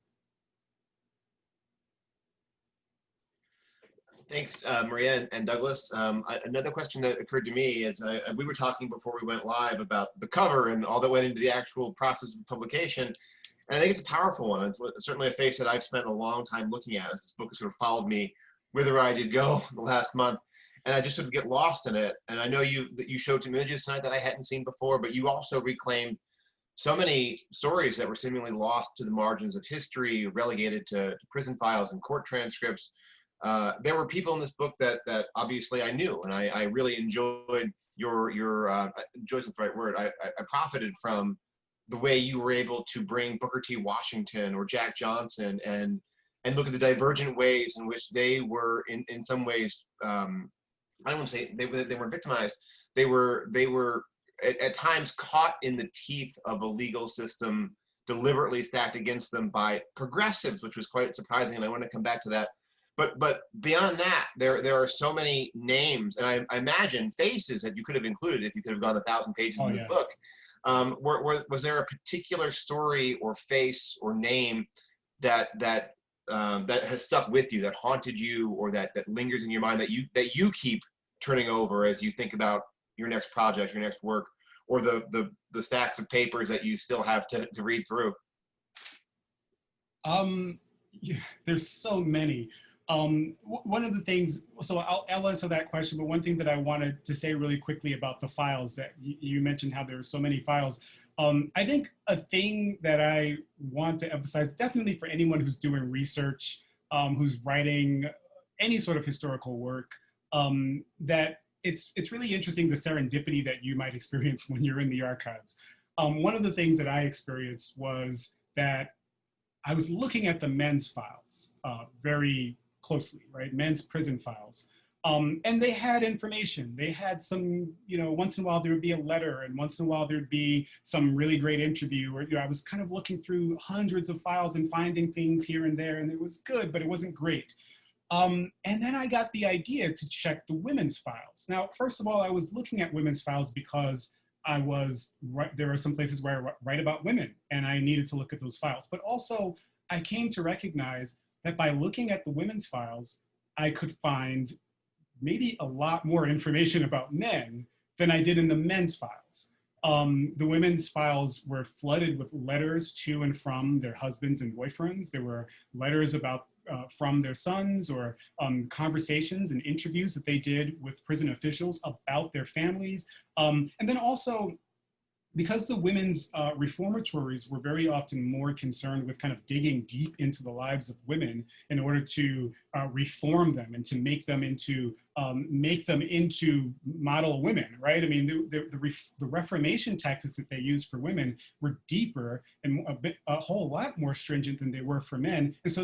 Thanks, Maria and Douglas. Another question that occurred to me is we were talking before we went live about the cover and all that went into the actual process of publication. And I think it's a powerful one. It's certainly a face that I've spent a long time looking at as this book has sort of followed me whither I did go the last month. And I just sort of get lost in it. And I know that you showed some images tonight that I hadn't seen before, but you also reclaimed so many stories that were seemingly lost to the margins of history, relegated to prison files and court transcripts. There were people in this book that obviously I knew, and I really enjoyed your enjoy's the right word. I profited from the way you were able to bring Booker T. Washington or Jack Johnson and look at the divergent ways in which they were in some ways, I don't want to say they were victimized. They were at times caught in the teeth of a legal system deliberately stacked against them by progressives, which was quite surprising. And I want to come back to that. But beyond that, there are so many names, and I imagine faces that you could have included if you could have gone 1,000 pages in this book. Was there a particular story or face or name that has stuck with you, that haunted you, or that lingers in your mind, that you keep turning over as you think about your next project, your next work, or the stacks of papers that you still have to read through? Yeah, there's so many. One of the things, so I'll answer that question, but one thing that I wanted to say really quickly about the files that you mentioned, how there are so many files. I think a thing that I want to emphasize, definitely for anyone who's doing research, who's writing any sort of historical work, that it's really interesting the serendipity that you might experience when you're in the archives. One of the things that I experienced was that I was looking at the men's files very closely, right? Men's prison files. And they had information. They had some, once in a while there would be a letter, and once in a while there'd be some really great interview, or I was kind of looking through hundreds of files and finding things here and there, and it was good, but it wasn't great. And then I got the idea to check the women's files. Now, first of all, I was looking at women's files because there are some places where I write about women, and I needed to look at those files. But also, I came to recognize that by looking at the women's files, I could find maybe a lot more information about men than I did in the men's files. The women's files were flooded with letters to and from their husbands and boyfriends. There were letters from their sons, or conversations and interviews that they did with prison officials about their families. And then also, because the women's reformatories were very often more concerned with kind of digging deep into the lives of women in order to reform them and to make them into model women, right? I mean, the Reformation tactics that they used for women were deeper and a whole lot more stringent than they were for men. And so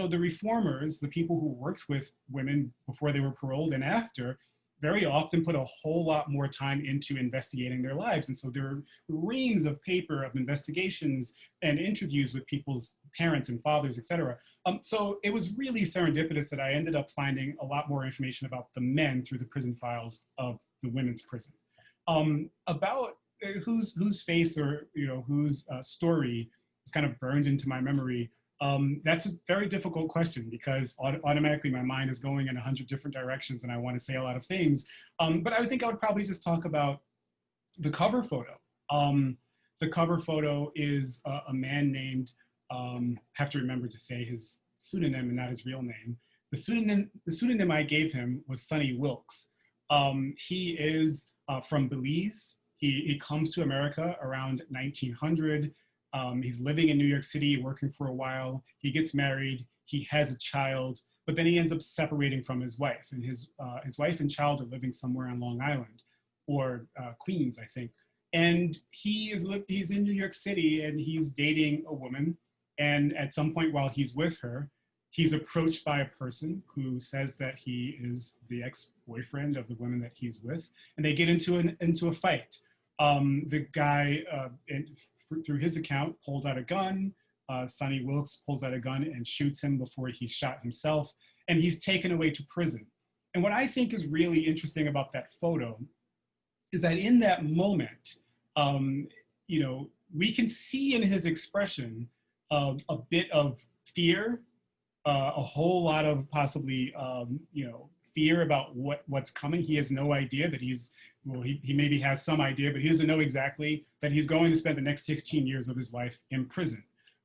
the reformers, the people who worked with women before they were paroled and after, very often put a whole lot more time into investigating their lives. And so there are reams of paper, of investigations and interviews with people's parents and fathers, et cetera. So it was really serendipitous that I ended up finding a lot more information about the men through the prison files of the women's prison. About whose face or whose story is kind of burned into my memory. That's a very difficult question, because automatically my mind is going in 100 different directions and I want to say a lot of things. But I think I would probably just talk about the cover photo. The cover photo is a man named, have to remember to say his pseudonym and not his real name. The pseudonym I gave him was Sonny Wilkes. He is from Belize. He comes to America around 1900. He's living in New York City, working for a while. He gets married, he has a child, but then he ends up separating from his wife. And his wife and child are living somewhere on Long Island, or Queens, I think. And he's in New York City, and he's dating a woman. And at some point while he's with her, he's approached by a person who says that he is the ex-boyfriend of the woman that he's with. And they get into a fight. The guy, through his account, pulled out a gun. Sonny Wilkes pulls out a gun and shoots him before he's shot himself, and he's taken away to prison. And what I think is really interesting about that photo is that in that moment, we can see in his expression a bit of fear, a whole lot of possibly, fear about what's coming. He has no idea that he maybe has some idea, but he doesn't know exactly that he's going to spend the next 16 years of his life in prison,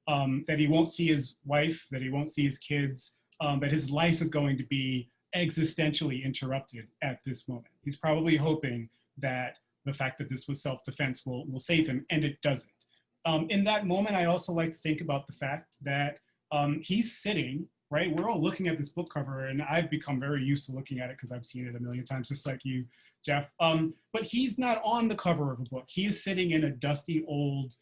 that he won't see his wife, that he won't see his kids, that his life is going to be existentially interrupted at this moment. He's probably hoping that the fact that this was self-defense will save him, and it doesn't. In that moment, I also like to think about the fact that he's sitting, right? We're all looking at this book cover, and I've become very used to looking at it because I've seen it a million times, just like you, Jeff. But he's not on the cover of a book. He is sitting in a dusty old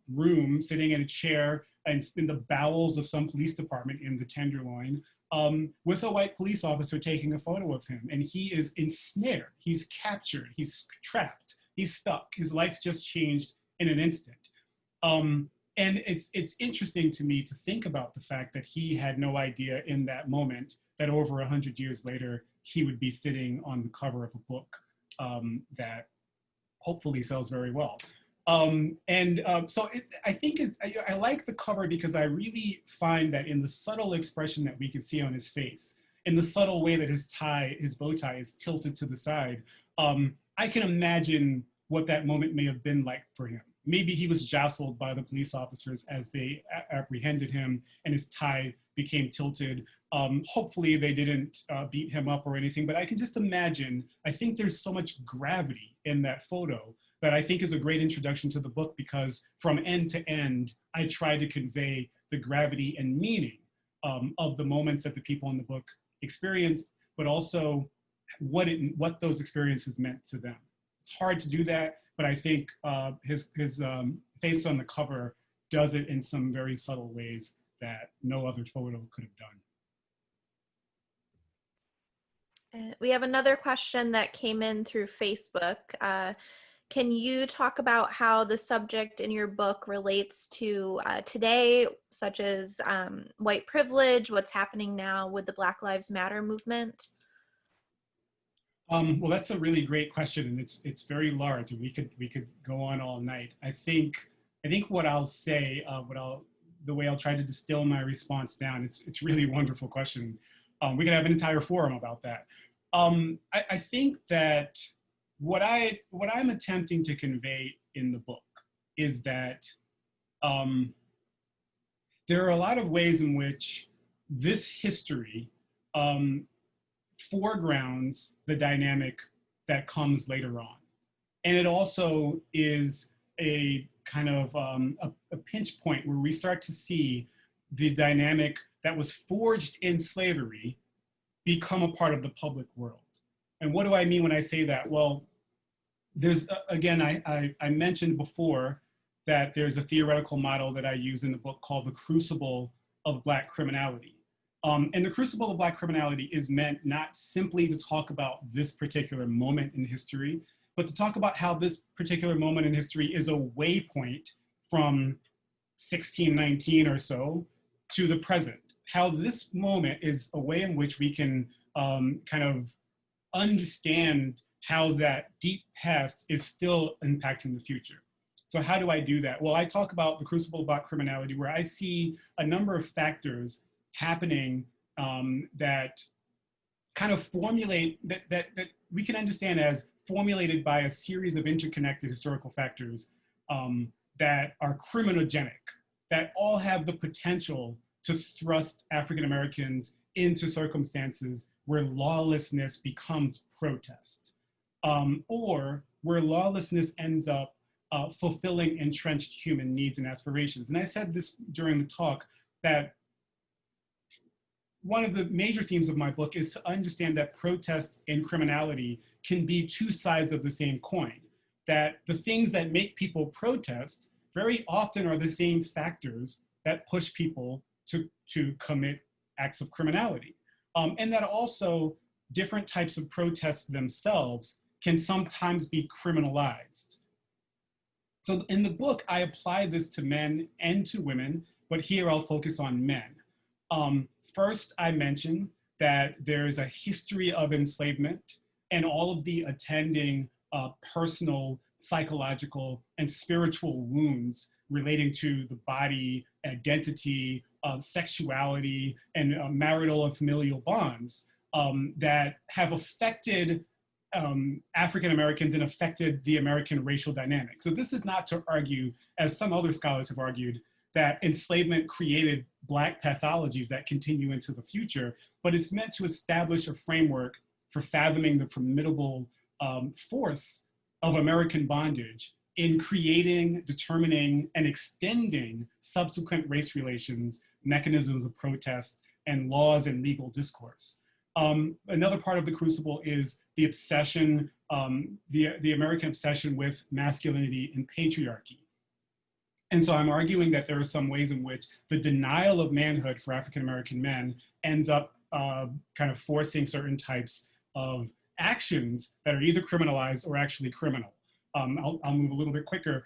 room, sitting in a chair and in the bowels of some police department in the Tenderloin, with a white police officer taking a photo of him. And he is ensnared, he's captured, he's trapped, he's stuck. His life just changed in an instant. And it's interesting to me to think about the fact that he had no idea in that moment that over 100 years later, he would be sitting on the cover of a book that hopefully sells very well. I think I like the cover because I really find that in the subtle expression that we can see on his face, in the subtle way that his bow tie is tilted to the side, I can imagine what that moment may have been like for him. Maybe he was jostled by the police officers as they apprehended him and his tie became tilted. Hopefully they didn't beat him up or anything, but I can just imagine, I think there's so much gravity in that photo that I think is a great introduction to the book, because from end to end, I try to convey the gravity and meaning of the moments that the people in the book experienced, but also what those experiences meant to them. It's hard to do that, but I think his face on the cover does it in some very subtle ways that no other photo could have done. We have another question that came in through Facebook. Can you talk about how the subject in your book relates to today, such as white privilege, what's happening now with the Black Lives Matter movement? Well, that's a really great question, and it's very large, and we could go on all night. I think what I'll say, the way I'll try to distill my response down, it's really a wonderful question. We could have an entire forum about that. I think that what I'm attempting to convey in the book is that there are a lot of ways in which this history foregrounds the dynamic that comes later on. And it also is a kind of a pinch point where we start to see the dynamic that was forged in slavery become a part of the public world. And what do I mean when I say that? Well, there's, again, I mentioned before that there's a theoretical model that I use in the book called the crucible of Black criminality. And the crucible of Black criminality is meant not simply to talk about this particular moment in history, but to talk about how this particular moment in history is a waypoint from 1619 or so to the present. How this moment is a way in which we can kind of understand how that deep past is still impacting the future. So how do I do that? Well, I talk about the crucible of Black criminality, where I see a number of factors happening that kind of formulate, that we can understand as formulated by a series of interconnected historical factors that are criminogenic, that all have the potential to thrust African Americans into circumstances where lawlessness becomes protest, or where lawlessness ends up fulfilling entrenched human needs and aspirations. And I said this during the talk, that one of the major themes of my book is to understand that protest and criminality can be two sides of the same coin, that the things that make people protest very often are the same factors that push people to commit acts of criminality. And that also different types of protests themselves can sometimes be criminalized. So in the book, I apply this to men and to women, but here I'll focus on men. First, I mentioned that there is a history of enslavement and all of the attending personal, psychological, and spiritual wounds relating to the body, identity, sexuality, and marital and familial bonds that have affected African Americans and affected the American racial dynamic. So this is not to argue, as some other scholars have argued, that enslavement created Black pathologies that continue into the future, but it's meant to establish a framework for fathoming the formidable force of American bondage in creating, determining, and extending subsequent race relations, mechanisms of protest, and laws and legal discourse. Another part of the crucible is the obsession, the American obsession with masculinity and patriarchy. And so I'm arguing that there are some ways in which the denial of manhood for African-American men ends up kind of forcing certain types of actions that are either criminalized or actually criminal. I'll move a little bit quicker.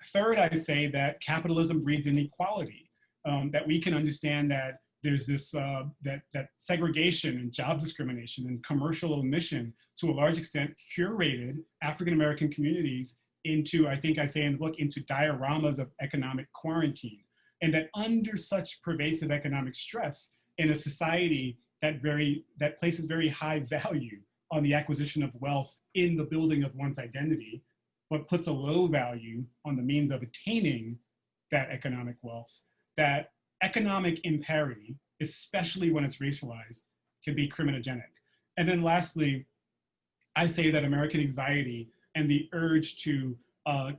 Third, I say that capitalism breeds inequality, that we can understand that there's this, that segregation and job discrimination and commercial omission to a large extent curated African-American communities into, I think I say in the book, into dioramas of economic quarantine. And that under such pervasive economic stress in a society that places very high value on the acquisition of wealth in the building of one's identity, but puts a low value on the means of attaining that economic wealth, that economic imparity, especially when it's racialized, can be criminogenic. And then lastly, I say that American anxiety and the urge to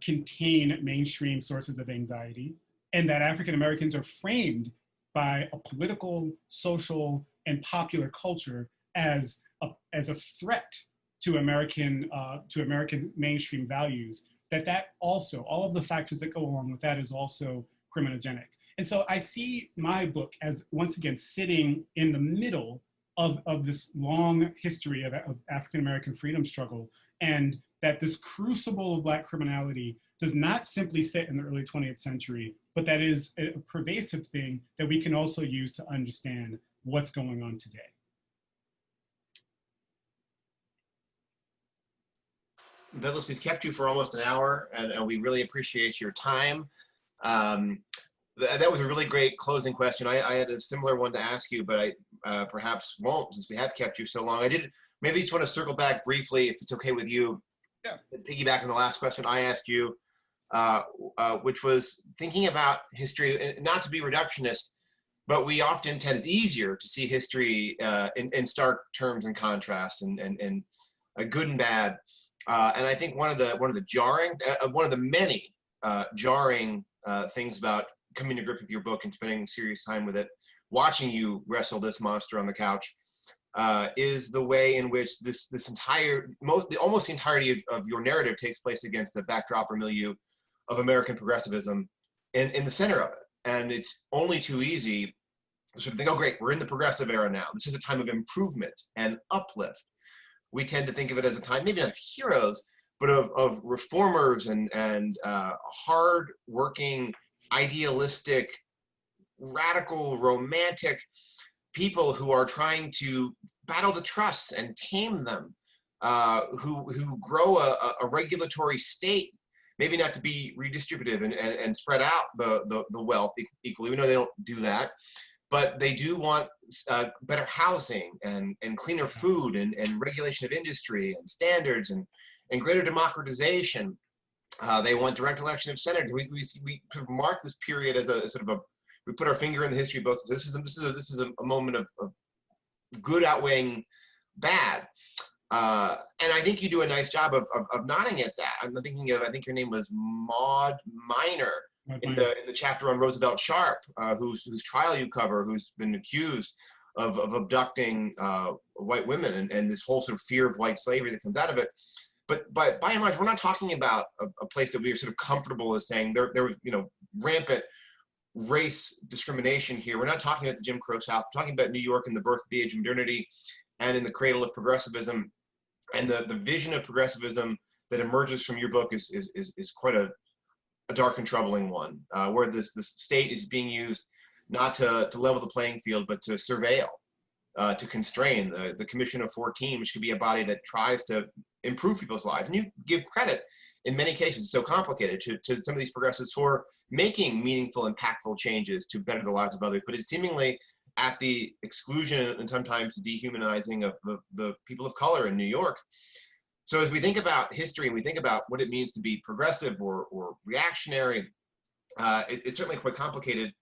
contain mainstream sources of anxiety, and that African Americans are framed by a political, social, and popular culture as a threat to American mainstream values, that also, all of the factors that go along with that is also criminogenic. And so I see my book as, once again, sitting in the middle of this long history of African-American freedom struggle, and that this crucible of Black criminality does not simply sit in the early 20th century, but that is a pervasive thing that we can also use to understand what's going on today. Douglas, we've kept you for almost an hour, and we really appreciate your time. That was a really great closing question. I had a similar one to ask you, but I perhaps won't, since we have kept you so long. Maybe just want to circle back briefly, if it's okay with you, yeah. Piggyback on the last question I asked you, which was thinking about history, not to be reductionist, but we often tend, it's easier to see history in stark terms and contrast, and good and bad. And I think one of the many jarring things about coming to grips with your book and spending serious time with it, watching you wrestle this monster on the couch, is the way in which this almost the entirety of your narrative takes place against the backdrop or milieu of American progressivism in the center of it. And it's only too easy to sort of think, oh great, we're in the progressive era now. This is a time of improvement and uplift. We tend to think of it as a time, maybe not of heroes, but of reformers and hard-working, idealistic, radical, romantic people who are trying to battle the trusts and tame them, who grow a regulatory state, maybe not to be redistributive and spread out the wealth equally. We know they don't do that, but they do want better housing and cleaner food and regulation of industry and standards and greater democratization. They want direct election of senators. We sort of mark this period as a sort of we put our finger in the history books. This is a moment of good outweighing bad. And I think you do a nice job of nodding at that. I'm thinking of, I think your name was Maud Miner in the chapter on Roosevelt Sharp, whose trial you cover, who's been accused of abducting white women and this whole sort of fear of white slavery that comes out of it. But by and large, we're not talking about a place that we are sort of comfortable as saying there was, rampant race discrimination here. We're not talking about the Jim Crow South. We're talking about New York and the birth of the age of modernity and in the cradle of progressivism. And the vision of progressivism that emerges from your book is quite a dark and troubling one, where the state is being used not to level the playing field, but to surveil, to constrain. The Commission of 14, which could be a body that tries to improve people's lives. And you give credit, in many cases, it's so complicated, to some of these progressives for making meaningful, impactful changes to better the lives of others. But it's seemingly at the exclusion and sometimes dehumanizing of the people of color in New York. So as we think about history and we think about what it means to be progressive or reactionary, It's certainly quite complicated.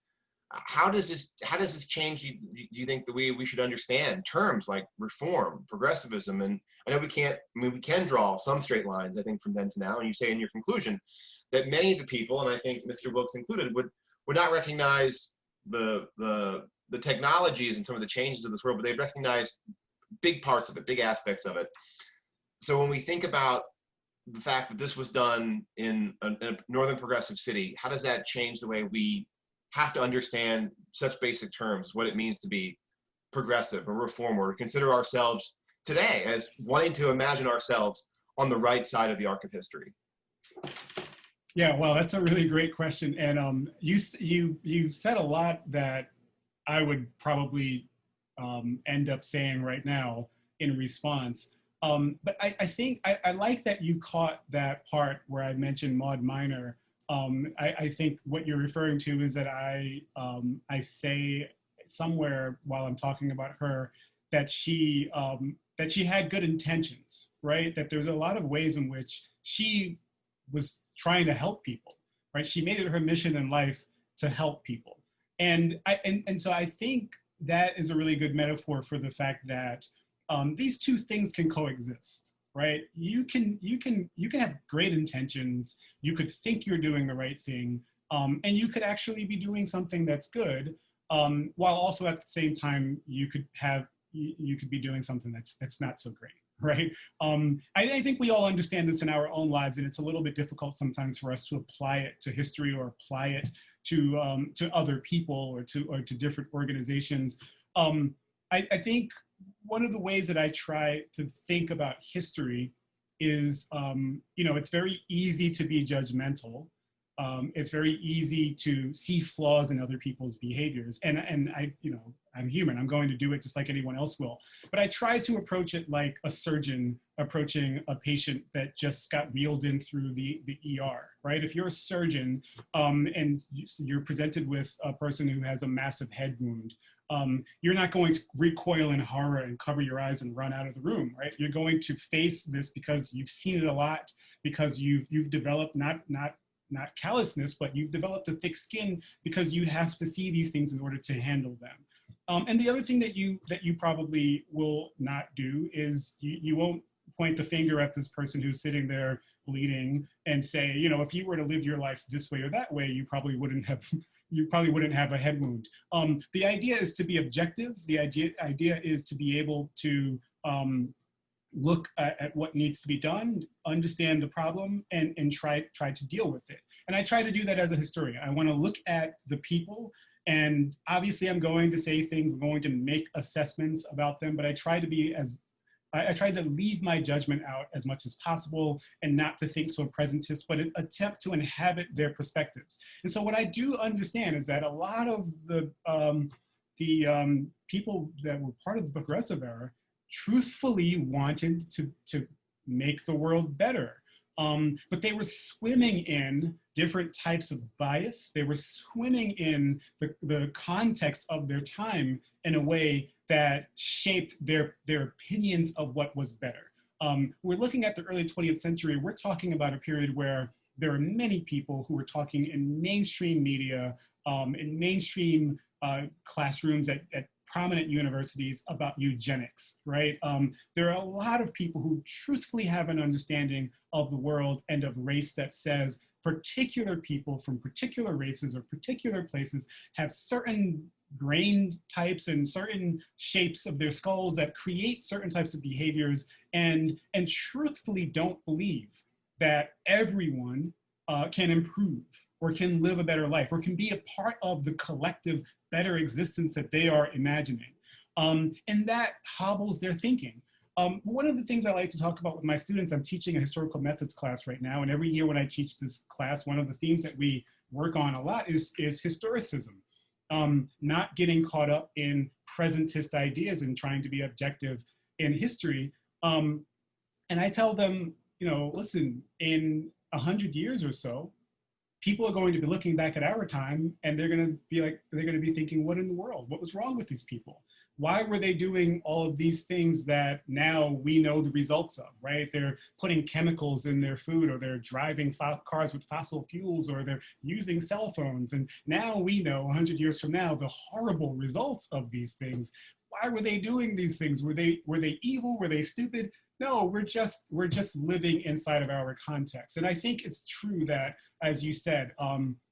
How does this change? Do you think the way we should understand terms like reform, progressivism, and I know we can't. I mean, we can draw some straight lines. I think from then to now, and you say in your conclusion that many of the people, and I think Mr. Wilkes included, would not recognize the technologies and some of the changes of this world, but they recognize big parts of it, big aspects of it. So when we think about the fact that this was done in a northern progressive city, how does that change the way we have to understand such basic terms, what it means to be progressive or reformer, or consider ourselves today as wanting to imagine ourselves on the right side of the arc of history? Yeah, well, that's a really great question. And you said a lot that I would probably end up saying right now in response. But I think I like that you caught that part where I mentioned Maud Minor. I think what you're referring to is that I say somewhere while I'm talking about her that she had good intentions, right? That there's a lot of ways in which she was trying to help people, right? She made it her mission in life to help people. And so I think that is a really good metaphor for the fact that these two things can coexist, right? You can have great intentions. You could think you're doing the right thing, and you could actually be doing something that's good, while also at the same time you could be doing something that's not so great, right? I think we all understand this in our own lives, and it's a little bit difficult sometimes for us to apply it to history or apply it to other people or to different organizations. I think one of the ways that I try to think about history is, it's very easy to be judgmental. It's very easy to see flaws in other people's behaviors. And I'm human, I'm going to do it just like anyone else will. But I try to approach it like a surgeon approaching a patient that just got wheeled in through the ER, right? If you're a surgeon and you're presented with a person who has a massive head wound, you're not going to recoil in horror and cover your eyes and run out of the room, right? You're going to face this because you've seen it a lot, because you've developed not callousness, but you've developed a thick skin because you have to see these things in order to handle them. And the other thing that you probably will not do is you won't point the finger at this person who's sitting there bleeding and say, if you were to live your life this way or that way, you probably wouldn't have a head wound. The idea is to be objective. The idea is to be able to look at what needs to be done, understand the problem, and try to deal with it. And I try to do that as a historian. I want to look at the people, and obviously I'm going to say things, I'm going to make assessments about them, but I try to leave my judgment out as much as possible and not to think so presentist, but attempt to inhabit their perspectives. And so what I do understand is that a lot of the people that were part of the progressive era truthfully wanted to make the world better. But they were swimming in different types of bias. They were swimming in the context of their time in a way that shaped their opinions of what was better. We're looking at the early 20th century. We're talking about a period where there are many people who were talking in mainstream media, in mainstream classrooms at prominent universities about eugenics, right? There are a lot of people who truthfully have an understanding of the world and of race that says particular people from particular races or particular places have certain brain types and certain shapes of their skulls that create certain types of behaviors, and truthfully don't believe that everyone can improve or can live a better life or can be a part of the collective better existence that they are imagining. And that hobbles their thinking. One of the things I like to talk about with my students, I'm teaching a historical methods class right now, and every year when I teach this class, one of the themes that we work on a lot is historicism. Not getting caught up in presentist ideas and trying to be objective in history. And I tell them, listen, in 100 years or so, people are going to be looking back at our time and they're going to be thinking, what in the world? What was wrong with these people? why were they doing all of these things that now we know the results of, right? They're putting chemicals in their food, or they're driving cars with fossil fuels, or they're using cell phones. And now we know 100 years from now the horrible results of these things. Why were they doing these things? Were they evil? Were they stupid? No, we're just living inside of our context. And I think it's true that, as you said,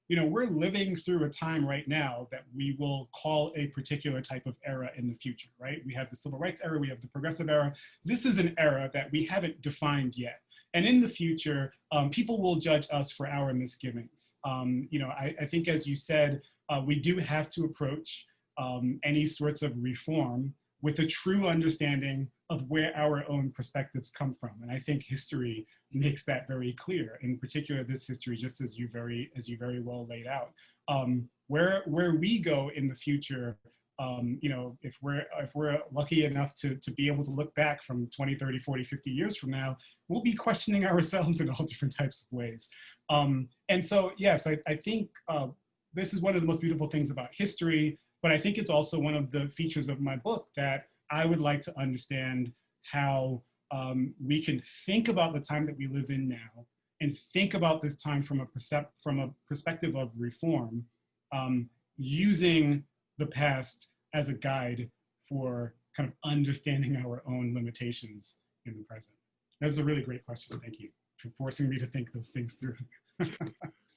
we're living through a time right now that we will call a particular type of era in the future, right? We have the civil rights era, we have the progressive era. This is an era that we haven't defined yet. And in the future, people will judge us for our misgivings. I think, as you said, we do have to approach any sorts of reform with a true understanding of where our own perspectives come from. And I think history makes that very clear, in particular this history, just as you very well laid out. Where we go in the future, if we're lucky enough to be able to look back from 20, 30, 40, 50 years from now, we'll be questioning ourselves in all different types of ways. And so, yes, I think this is one of the most beautiful things about history, but I think it's also one of the features of my book that I would like to understand how we can think about the time that we live in now and think about this time from a perspective of reform, using the past as a guide for kind of understanding our own limitations in the present. That's a really great question. Thank you for forcing me to think those things through.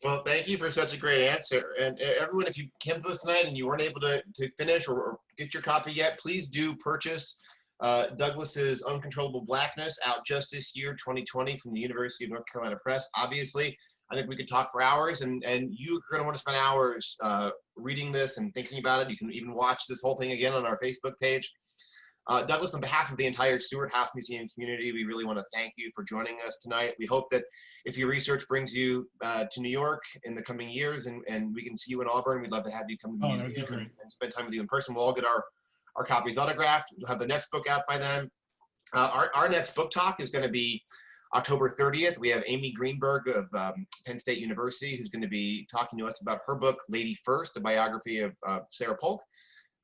Well, thank you for such a great answer. And everyone, if you came to us tonight and you weren't able to finish or get your copy yet, please do purchase Douglas's Uncontrollable Blackness, out just this year, 2020, from the University of North Carolina Press. Obviously, I think we could talk for hours, and you're going to want to spend hours reading this and thinking about it. You can even watch this whole thing again on our Facebook page. Douglas, on behalf of the entire Seward House Museum community, we really want to thank you for joining us tonight. We hope that if your research brings you to New York in the coming years and we can see you in Auburn, we'd love to have you come to the museum and spend time with you in person. We'll all get our copies autographed. We'll have the next book out by then. Our next book talk is going to be October 30th. We have Amy Greenberg of Penn State University, who's going to be talking to us about her book, Lady First, a biography of Sarah Polk.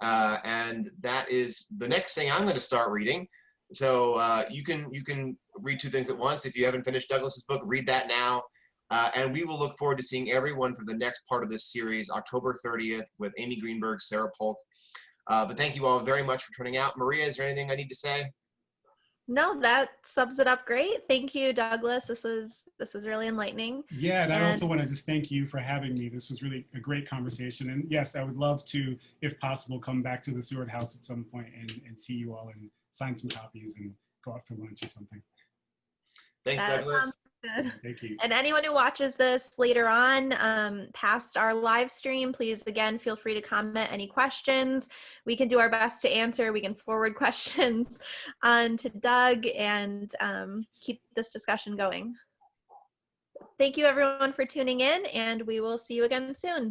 And that is the next thing I'm going to start reading. So you can read two things at once. If you haven't finished Douglas's book, read that now. And we will look forward to seeing everyone for the next part of this series, October 30th, with Amy Greenberg, Sarah Polk. But thank you all very much for turning out. Maria, is there anything I need to say? No, that sums it up great. Thank you, Douglas. This was really enlightening. Yeah, and I also want to just thank you for having me. This was really a great conversation. And yes, I would love to, if possible, come back to the Seward House at some point and see you all and sign some copies and go out for lunch or something. Thanks, Douglas. Good. Thank you. And anyone who watches this later on, past our live stream, please, again, feel free to comment any questions. We can do our best to answer. We can forward questions on to Doug and keep this discussion going. Thank you, everyone, for tuning in, and we will see you again soon.